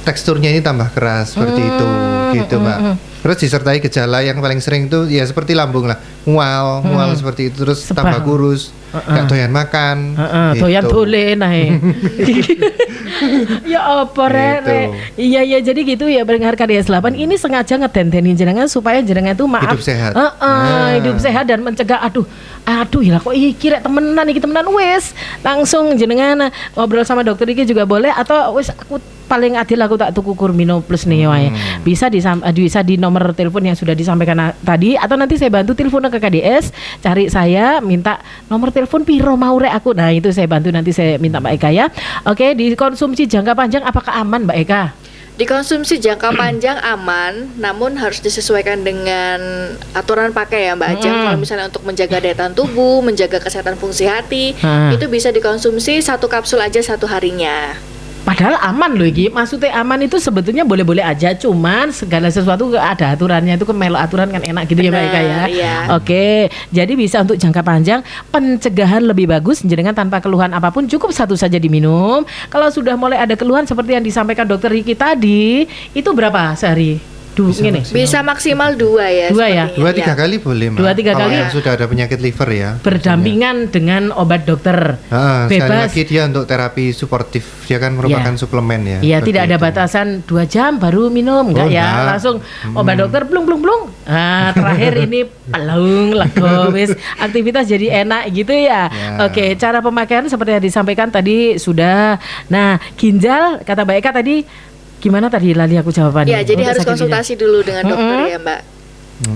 Teksturnya ini tambah keras seperti itu, gitu Mbak. Terus disertai gejala yang paling sering itu ya seperti lambung lah, mual seperti itu, terus tambah kurus, nggak doyan makan, doyan boleh nah. Ya apa Rek? Gitu. Iya jadi gitu ya pendengar KDS 8 ini sengaja ngedentenin jenengan supaya jenengan itu maaf Hidup sehat. hidup sehat dan mencegah aduh ya kok iki rek temenan wis langsung jenengan ngobrol sama dokter iki juga boleh atau wis aku paling adil aku tak tuku Kurmino Plus Neo ya. Bisa di nomor telepon yang sudah disampaikan tadi atau nanti saya bantu telepon ke KDS, cari saya minta nomor telepon piro mau rek aku. Nah, itu saya bantu nanti saya minta Mbak Eka ya. Oke, dikonsumsi jangka panjang apakah aman Mbak Eka? Dikonsumsi jangka panjang aman, namun harus disesuaikan dengan aturan pakai ya Mbak Ajeng. Kalau misalnya untuk menjaga daya tahan tubuh, menjaga kesehatan fungsi hati, itu bisa dikonsumsi 1 kapsul aja 1 harinya. Padahal aman loh iki. Maksudnya aman itu sebetulnya boleh-boleh aja, cuman segala sesuatu ada aturannya, itu kan melok aturan kan enak gitu. Benar, ya Mbak Eka ya. iya. Oke, jadi bisa untuk jangka panjang, pencegahan lebih bagus jenengan tanpa keluhan apapun cukup 1 saja diminum. Kalau sudah mulai ada keluhan seperti yang disampaikan dokter Riki tadi, itu berapa sehari? Bisa maksimal 2 ya. 2 ya? 2-3 kali boleh Mbak. 2-3 Kalau kali yang sudah ada penyakit liver ya. Berdampingan dengan obat dokter. Sekali Bebas. lagi dia untuk terapi suportif. Dia kan merupakan suplemen ya. Iya, seperti tidak ada itu. batasan 2 jam baru minum, enggak ya? enggak. Langsung obat dokter blung. Terakhir ini pelung lego wis aktivitas jadi enak gitu ya. Oke, cara pemakaian seperti yang disampaikan tadi sudah. Nah, ginjal kata Mbak Eka tadi gimana tadi lali aku jawabannya. Ya, jadi Untuk harus sakit konsultasi dulu dengan dokter ya Mbak.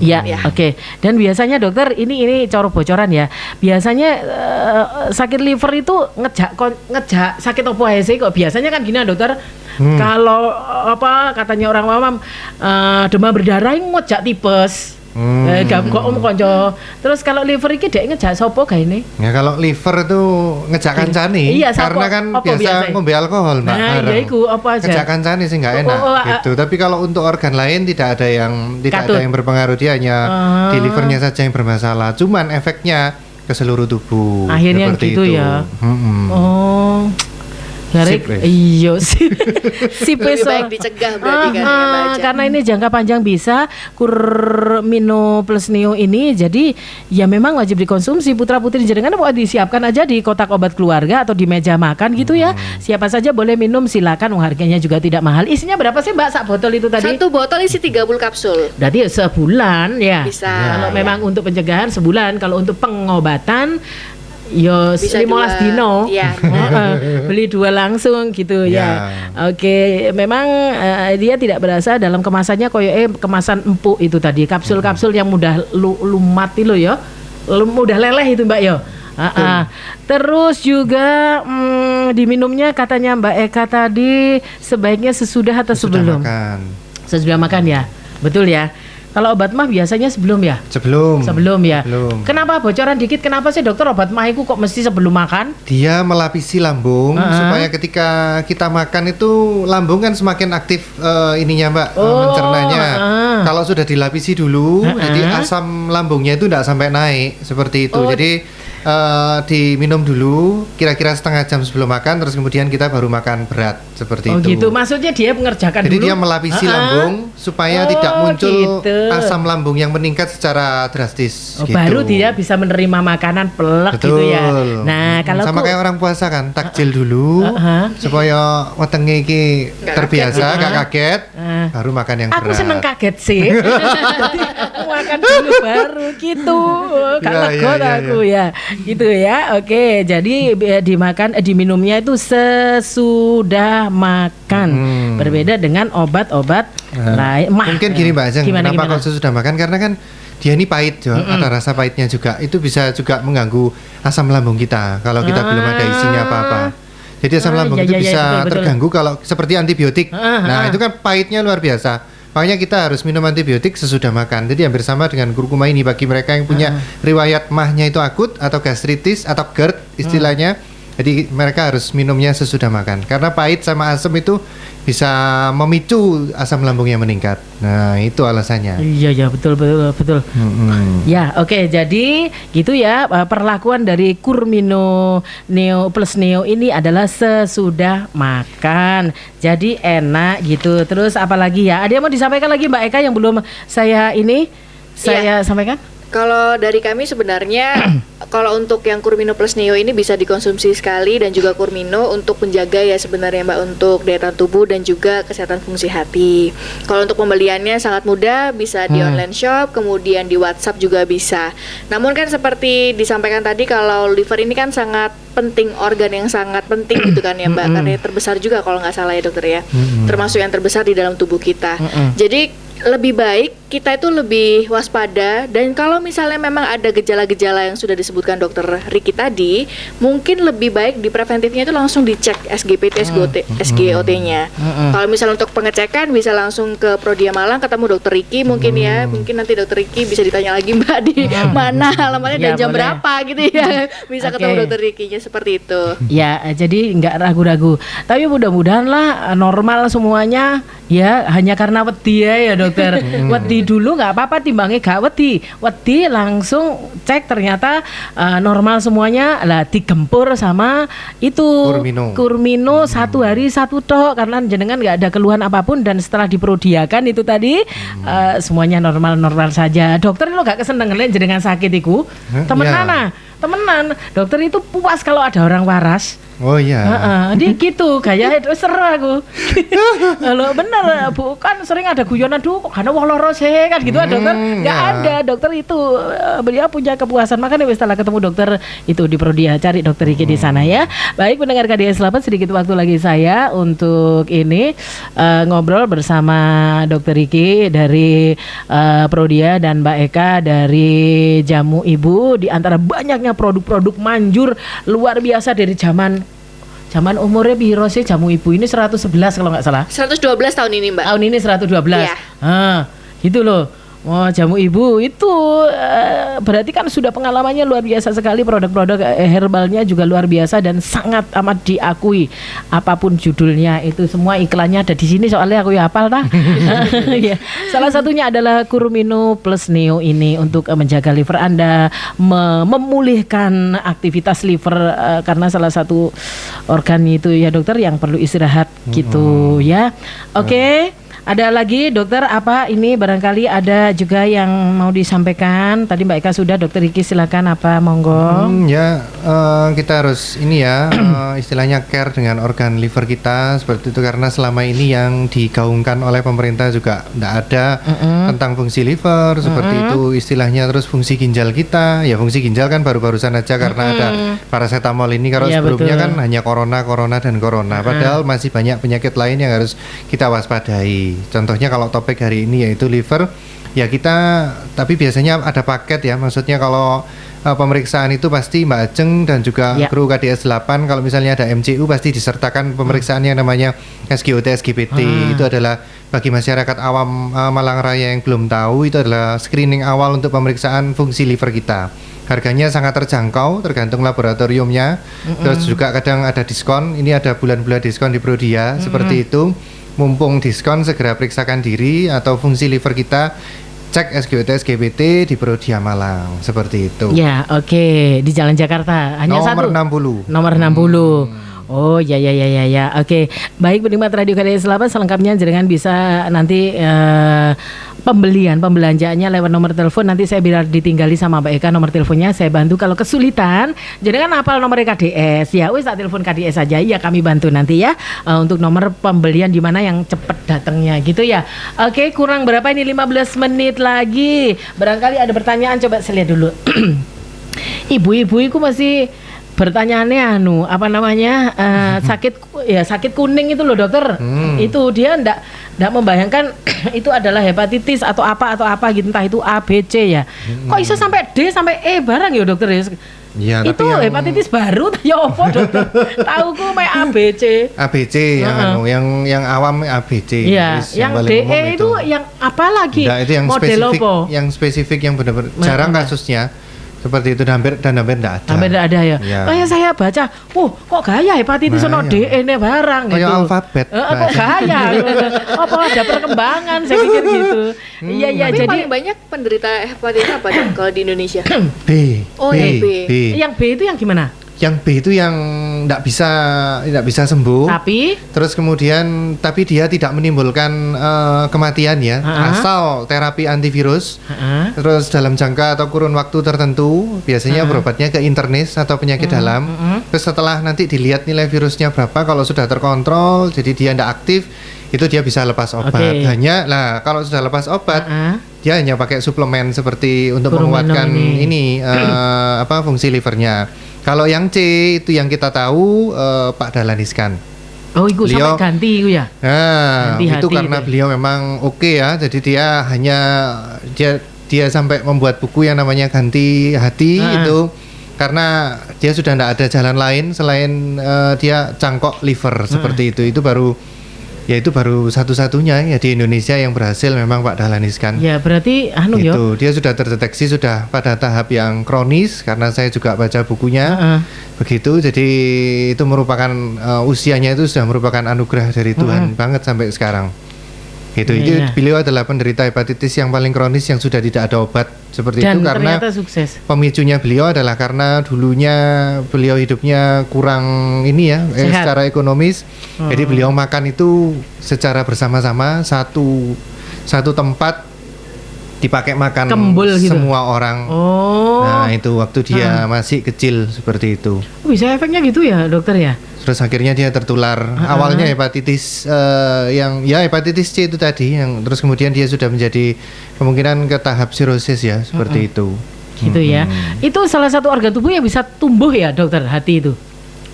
Iya, oke. Dan biasanya dokter ini coro bocoran ya. Biasanya sakit liver itu ngejak sakit apa aja sih kok biasanya kan gini dokter. Kalau katanya orang awam demam berdarah ngejak tipes. Kok konco. Terus kalau liver iki dek ngejak sopo ga ini? Ya kalau liver itu ngejak kancane. Iya, karena kan biasa ngombe alkohol Mbak. Nah, iya iku apa aja. Ngejak kancane sih nggak enak gitu. Tapi kalau untuk organ lain tidak ada yang berpengaruh, dia hanya di livernya saja yang bermasalah. Cuman efeknya ke seluruh tubuh. Akhirnya gitu itu. Ya. Oh. Garek, iya sih. Lebih baik dicegah berarti kan ya Mbak Ajeng. Karena ini jangka panjang bisa Kurmino Plus Neo ini, jadi ya memang wajib dikonsumsi. Putra putri jenengan mau disiapkan aja di kotak obat keluarga atau di meja makan gitu ya. Siapa saja boleh minum, silakan. Harganya juga tidak mahal. Isinya berapa sih Mbak sak botol itu tadi? 1 botol isi 30 kapsul. Berarti sebulan ya. Bisa. Kalau memang untuk pencegahan sebulan, kalau untuk pengobatan yo 15 dino. Iya. Beli 2 langsung gitu ya. Oke, memang dia tidak berasa dalam kemasannya koyo kemasan empuk itu tadi, kapsul-kapsul yang mudah lumat itu ya. Mudah leleh itu Mbak yo. Terus juga diminumnya katanya Mbak Eka tadi sebaiknya sesudah atau sebelum? Sesudah makan ya. Betul ya. Kalau obat mah biasanya sebelum ya? Sebelum ya. Kenapa bocoran dikit? Kenapa sih dokter obat mah itu kok mesti sebelum makan? Dia melapisi lambung supaya ketika kita makan itu lambung kan semakin aktif ininya Mbak, mencernanya. Kalau sudah dilapisi dulu, jadi asam lambungnya itu tidak sampai naik seperti itu. Jadi diminum dulu kira-kira setengah jam sebelum makan, terus kemudian kita baru makan berat seperti itu. Gitu. Maksudnya dia mengerjakan jadi dulu. dia melapisi lambung supaya tidak muncul asam lambung yang meningkat secara drastis. Gitu. Baru dia bisa menerima makanan pelek gitu ya. Nah kalau sama kayak orang puasa kan, takjil dulu supaya wetenge iki terbiasa, gak kaget, baru makan yang berat. Aku seneng kaget sih. Jadi makan dulu baru gitu. Aku ya. Gitu ya. Oke, jadi diminumnya itu sesudah makan. Berbeda dengan obat-obat lain. Mungkin gini Mbak Ajeng, kenapa kok sesudah makan? Karena kan dia ini pahit, ada rasa pahitnya juga. Itu bisa juga mengganggu asam lambung kita kalau kita belum ada isinya apa-apa. Jadi asam lambung itu bisa terganggu kalau seperti antibiotik. Nah, itu kan pahitnya luar biasa. Makanya kita harus minum antibiotik sesudah makan. Jadi hampir sama dengan kurkuma ini bagi mereka yang punya riwayat mahnya itu akut atau gastritis atau GERD istilahnya. Jadi mereka harus minumnya sesudah makan. Karena pahit sama asam itu bisa memicu asam lambungnya meningkat. Nah, itu alasannya. Iya betul. Ya, oke. Jadi gitu ya, perlakuan dari Kurmino Neo Plus Neo ini adalah sesudah makan. Jadi enak gitu. Terus apalagi ya? Ada yang mau disampaikan lagi Mbak Eka yang belum saya sampaikan? Kalau dari kami sebenarnya kalau untuk yang Kurmino Plus Neo ini bisa dikonsumsi sekali, dan juga Kurmino untuk menjaga ya sebenarnya Mbak, untuk daya tahan tubuh dan juga kesehatan fungsi hati. Kalau untuk pembeliannya sangat mudah, bisa di online shop, kemudian di WhatsApp juga bisa. Namun kan seperti disampaikan tadi, kalau liver ini kan sangat penting, organ yang sangat penting gitu kan ya Mbak, karena terbesar juga kalau nggak salah ya dokter ya, termasuk yang terbesar di dalam tubuh kita. Jadi lebih baik kita itu lebih waspada, dan kalau misalnya memang ada gejala-gejala yang sudah disebutkan dokter Riki tadi, mungkin lebih baik di preventifnya itu langsung dicek SGPT, SGOT-nya. Kalau misalnya untuk pengecekan bisa langsung ke Prodia Malang ketemu dokter Riki mungkin ya, mungkin nanti dokter Riki bisa ditanya lagi Mbak di mana alamatnya dan jam berapa gitu ya, bisa ketemu dokter Rikinya seperti itu. Ya, jadi nggak ragu-ragu. Tapi mudah-mudahan lah normal semuanya ya, hanya karena wedi ya dokter. Wedi dulu nggak apa-apa, timbangnya gak wedi langsung cek ternyata normal semuanya lah, digempur sama itu Kurmino 1 hari 1 tok, karena jenengan nggak ada keluhan apapun, dan setelah diprodiakan itu tadi semuanya normal saja. Dokter lo gak kesenengan jenengan sakit iku temenan dokter itu puas kalau ada orang waras. Oh iya. Dia gitu gaya itu seru aku. Kalau bener Bu, kan sering ada guyonan kok karena wong loro sih kan gitu dokter. Nggak ada, dokter itu beliau punya kepuasan, makanya setelah ketemu dokter itu di Prodia, cari dokter Riki di sana ya. Baik pendengar KDS 8, sedikit waktu lagi saya untuk ini ngobrol bersama dokter Riki dari Prodia dan Mbak Eka dari Jamu Ibu. Di antara banyaknya produk-produk manjur luar biasa dari zaman umurnya biro sih Jamu Ibu ini 111 kalau nggak salah. 112 tahun ini Mbak. Tahun ini 112. Iya. Gitu loh. Oh, Jamu Ibu itu berarti kan sudah pengalamannya luar biasa sekali, produk-produk herbalnya juga luar biasa dan sangat amat diakui. Apapun judulnya itu semua iklannya ada di sini, soalnya aku ya hafal dah. Ya. Salah satunya adalah Kurmino Plus Neo ini untuk menjaga liver Anda, memulihkan aktivitas liver karena salah satu organ itu ya dokter yang perlu istirahat gitu ya. Oke. Ada lagi dokter apa ini, barangkali ada juga yang mau disampaikan. Tadi Mbak Eka sudah, dokter Riki silakan apa monggo. Kita harus ini ya istilahnya care dengan organ liver kita seperti itu, karena selama ini yang digaungkan oleh pemerintah juga tidak ada tentang fungsi liver seperti itu istilahnya. Terus fungsi ginjal kita, ya fungsi ginjal kan baru-barusan aja karena ada paracetamol ini. Kalau sebelumnya kan hanya corona dan corona, padahal masih banyak penyakit lain yang harus kita waspadai. Contohnya kalau topik hari ini yaitu liver, ya kita, tapi biasanya ada paket ya, maksudnya kalau pemeriksaan itu pasti Mbak Ajeng dan juga kru KDS 8 kalau misalnya ada MCU pasti disertakan pemeriksaan yang namanya SGOT, SGPT. Itu adalah bagi masyarakat awam Malang Raya yang belum tahu, itu adalah screening awal untuk pemeriksaan fungsi liver kita. Harganya sangat terjangkau tergantung laboratoriumnya. Terus juga kadang ada diskon, ini ada bulan-bulan diskon di Prodia seperti itu. Mumpung diskon, segera periksakan diri atau fungsi liver kita, cek SGOT, SGPT di Prodia Malang seperti itu. Ya, oke. Di Jalan Jakarta hanya nomor satu. 60. Nomor 60. Oh ya. Oke. Baik pendengar Radio KDS 8, selengkapnya jenengan bisa nanti pembelanjaannya lewat nomor telepon. Nanti saya biar ditinggali sama Mbak Eka nomor teleponnya, saya bantu. Kalau kesulitan jenengan hafal nomor KDS ya, wis tak telepon KDS saja ya, kami bantu nanti ya untuk nomor pembelian di mana yang cepat datangnya gitu ya. Oke, kurang berapa ini, 15 menit lagi. Barangkali ada pertanyaan, coba saya lihat dulu. Ibu-ibu itu masih pertanyaannya apa namanya sakit kuning itu loh dokter. Itu dia ndak membayangkan itu adalah hepatitis atau apa gitu, entah itu A, B, C ya. Kok bisa sampai D sampai E barang ya dokter ya? Ya, itu hepatitis baru ya apa dokter? Tahuku main A, B, C. A, B, C yang awam A, B, C. Iya, yang D, E itu yang apa lagi? Nah, itu yang model spesifik, apa? yang spesifik yang benar-benar jarang kasusnya. Seperti itu, hampir tidak ada. Hampir tidak ada ya. Kayak saya baca, kok gaya hepatitis ono DE-ne barang gitu. Kayak alfabet. Kok gaya? Apa ada perkembangan, saya pikir gitu. Iya, tapi jadi paling banyak penderita hepatitis apa dong kalau di Indonesia? B. Oh, B. Yang B itu yang gimana? Yang B itu yang tidak bisa sembuh. Terus kemudian tapi dia tidak menimbulkan kematian ya. Asal terapi antivirus. Terus dalam jangka atau kurun waktu tertentu, biasanya berobatnya ke internis atau penyakit dalam. Terus setelah nanti dilihat nilai virusnya berapa, kalau sudah terkontrol, jadi dia tidak aktif, itu dia bisa lepas obat. Hanya kalau sudah lepas obat, dia hanya pakai suplemen seperti untuk menguatkan ini fungsi livernya. Kalau yang C itu yang kita tahu Pak Dahlan Iskan. Oh, itu sampai ganti itu ya? Nah, itu karena beliau memang oke ya. Jadi dia hanya dia sampai membuat buku yang namanya Ganti Hati itu karena dia sudah tidak ada jalan lain selain dia cangkok liver seperti itu. Itu baru satu-satunya ya di Indonesia yang berhasil memang Pak Dahlan Iskan. Ya berarti itu dia sudah terdeteksi sudah pada tahap yang kronis karena saya juga baca bukunya. Begitu, jadi itu merupakan usianya itu sudah merupakan anugerah dari Tuhan banget sampai sekarang. Beliau adalah penderita hepatitis yang paling kronis yang sudah tidak ada obat seperti dan itu karena sukses. Pemicunya beliau adalah karena dulunya beliau hidupnya kurang secara ekonomis. Jadi beliau makan itu secara bersama-sama satu tempat dipakai makan semua orang. Nah, itu waktu dia masih kecil seperti itu. Bisa efeknya gitu ya, dokter ya? Terus akhirnya dia tertular. Awalnya hepatitis hepatitis C itu tadi yang terus kemudian dia sudah menjadi kemungkinan ke tahap sirosis ya, seperti itu. Gitu ya. Itu salah satu organ tubuh yang bisa tumbuh ya, dokter, hati itu.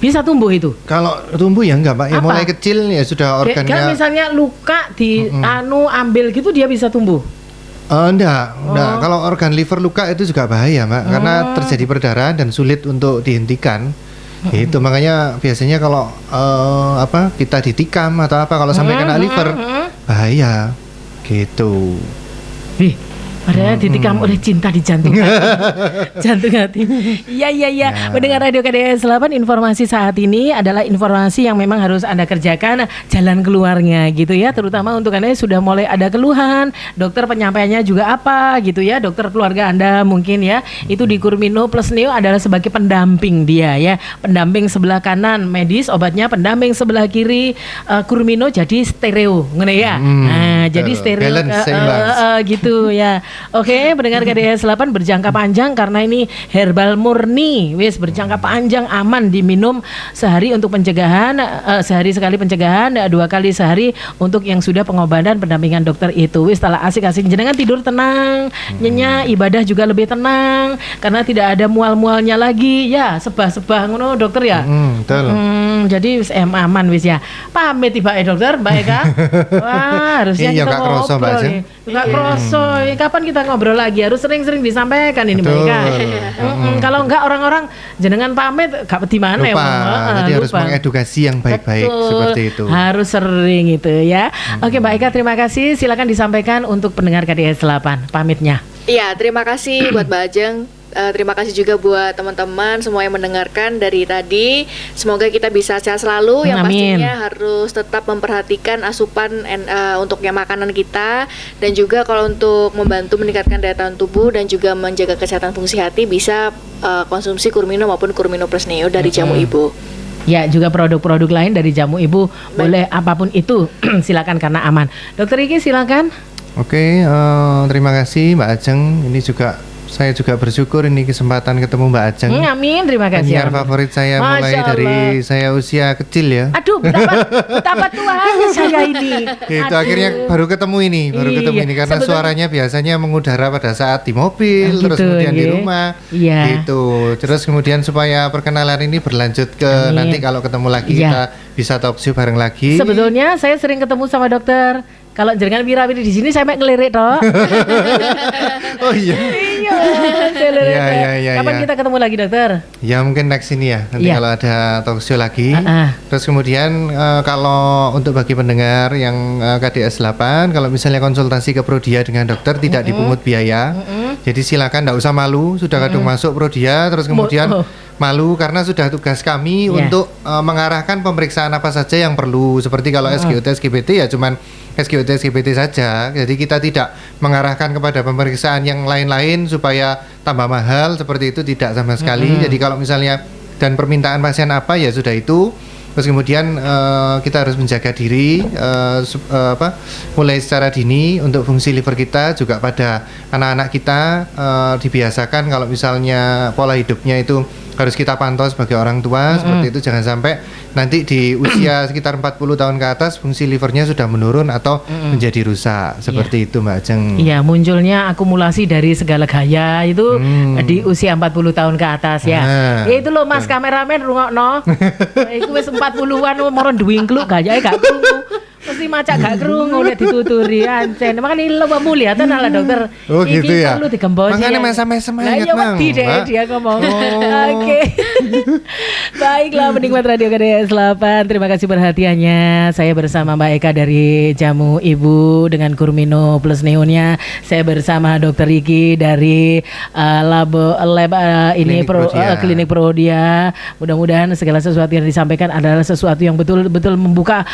Bisa tumbuh itu? Kalau tumbuh ya enggak, Pak. Ya mulai kecil ya sudah organnya. Kan misalnya luka di ambil gitu dia bisa tumbuh. Enggak. Kalau organ liver luka itu juga bahaya, Mbak, karena terjadi perdarahan dan sulit untuk dihentikan. Itu makanya biasanya kalau kita ditikam atau kalau sampai kena liver bahaya gitu. Padahal ditikam oleh cinta di jantung hati. Jantung hati. Iya. Mendengar Radio KDS 8, informasi saat ini adalah informasi yang memang harus Anda kerjakan jalan keluarnya gitu ya. Terutama untuk Anda yang sudah mulai ada keluhan, dokter penyampaiannya juga apa gitu ya. Dokter keluarga Anda mungkin ya. Itu di Kurmino Plus Neo adalah sebagai pendamping dia ya. Pendamping sebelah kanan medis obatnya, pendamping sebelah kiri Kurmino jadi stereo. Ngene ya. Jadi stereo gitu ya. Oke, pendengar KDS 8 berjangka panjang karena ini herbal murni, berjangka panjang, aman diminum sehari untuk pencegahan, sehari sekali pencegahan, 2 kali sehari untuk yang sudah pengobatan pendampingan dokter itu. Setelah asik-asik jenengan tidur tenang, nyenyak, ibadah juga lebih tenang karena tidak ada mual-mualnya lagi. Ya, sebah-sebah ngono dokter ya. Betul. Jadi aman ya. Pamit tiba dokter, baik ya. Wah, harusnya kita ngobrol nih. Enggak kroso. Kapan kita ngobrol lagi? Harus sering-sering disampaikan ini Mbak Eka. Kalau enggak orang-orang jenengan pamit gak di mana ya. Jadi harus mengedukasi yang baik-baik. Betul. Seperti itu. Harus sering itu ya. Oke Mbak Eka, terima kasih. Silakan disampaikan untuk pendengar KDS 8 pamitnya. Iya, terima kasih buat Mbak Ajeng. Terima kasih juga buat teman-teman semua yang mendengarkan dari tadi. Semoga kita bisa sehat selalu. Yang pastinya harus tetap memperhatikan asupan untuknya makanan kita. Dan juga kalau untuk membantu meningkatkan daya tahan tubuh dan juga menjaga kesehatan fungsi hati, bisa konsumsi Kurmino maupun Kurmino Plus Neo dari Jamu Ibu. Ya, juga produk-produk lain dari Jamu Ibu. Boleh apapun itu. Silakan karena aman. Dokter Iki silakan. Oke, terima kasih Mbak Ajeng. Ini juga saya juga bersyukur ini kesempatan ketemu Mbak Ajeng. Amin, terima kasih. Penyiar favorit saya mulai dari saya usia kecil ya. Aduh, betapa tuanya saya ini. Itu akhirnya baru ketemu ini karena suaranya biasanya mengudara pada saat di mobil, terus kemudian di rumah. Gitu. Terus kemudian supaya perkenalan ini berlanjut ke nanti kalau ketemu lagi kita bisa talk show bareng lagi. Sebetulnya saya sering ketemu sama dokter. Kalau jangan wira-wiri di sini saya mek ngelirik toh. Oh iya. Iya. Kapan kita ketemu lagi dokter? Ya mungkin next ini ya. Nanti kalau ada talk show lagi. Terus kemudian kalau untuk bagi pendengar yang KDS 8, kalau misalnya konsultasi ke Prodia dengan dokter tidak dipungut biaya. Jadi silakan, enggak usah malu, sudah kadung masuk Prodia terus kemudian malu karena sudah tugas kami untuk mengarahkan pemeriksaan apa saja yang perlu. Seperti kalau SGOT, SGBT ya cuman SGOT, SGBT saja. Jadi kita tidak mengarahkan kepada pemeriksaan yang lain-lain supaya tambah mahal, seperti itu tidak sama sekali. Jadi kalau misalnya dan permintaan pasien apa ya sudah itu. Terus kemudian kita harus menjaga diri mulai secara dini untuk fungsi liver kita, juga pada anak-anak kita dibiasakan kalau misalnya pola hidupnya itu harus kita pantau sebagai orang tua seperti itu, jangan sampai nanti di usia sekitar 40 tahun ke atas fungsi livernya sudah menurun atau menjadi rusak seperti itu Mbak Ajeng. Iya, munculnya akumulasi dari segala gaya itu di usia 40 tahun ke atas ya. Ya itu loh Mas kameramen rungokno. Iku wis 40-an moron duwingkluk gayae gak krungu. Mesti macak gak krungu nek dituturi ancen. Makane lho mulia tenan lah dokter. Oh Iki gitu ya. perlu digembosi. Makanya mesam-mesam Lah ingat ya Mang. wedi deh dia ngomong. Oke. Baiklah penikmat Radio KDS 8, terima kasih perhatiannya. Saya bersama Mbak Eka dari Jamu Ibu dengan Kurmino plus Neonya. Saya bersama Dokter Riki dari lab Klinik Prodia. Mudah-mudahan segala sesuatu yang disampaikan adalah sesuatu yang betul-betul membuka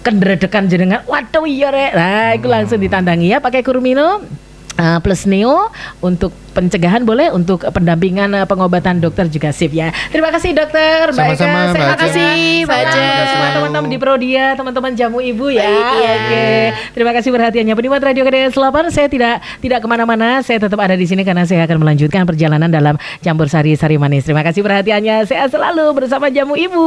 kendredekan jenengan. Waduh iya rek. Nah, itu langsung ditandangi ya pakai Kurmino plus Neo untuk pencegahan boleh, untuk pendampingan pengobatan dokter juga sip ya. Terima kasih dokter. Sama-sama, Mbak Terima kasih Mbak Ajeng. Sama teman-teman di Prodia, teman-teman Jamu Ibu ya. Baik, ya. Oke. Terima kasih perhatiannya. Penikmat Radio KDS 8, saya tidak kemana-mana. Saya tetap ada di sini karena saya akan melanjutkan perjalanan dalam Campur Sari Sari Manis. Terima kasih perhatiannya. Saya selalu bersama Jamu Ibu.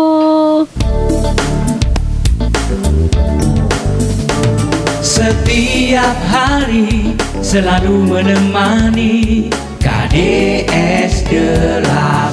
Setiap hari selalu menemani KDS 8.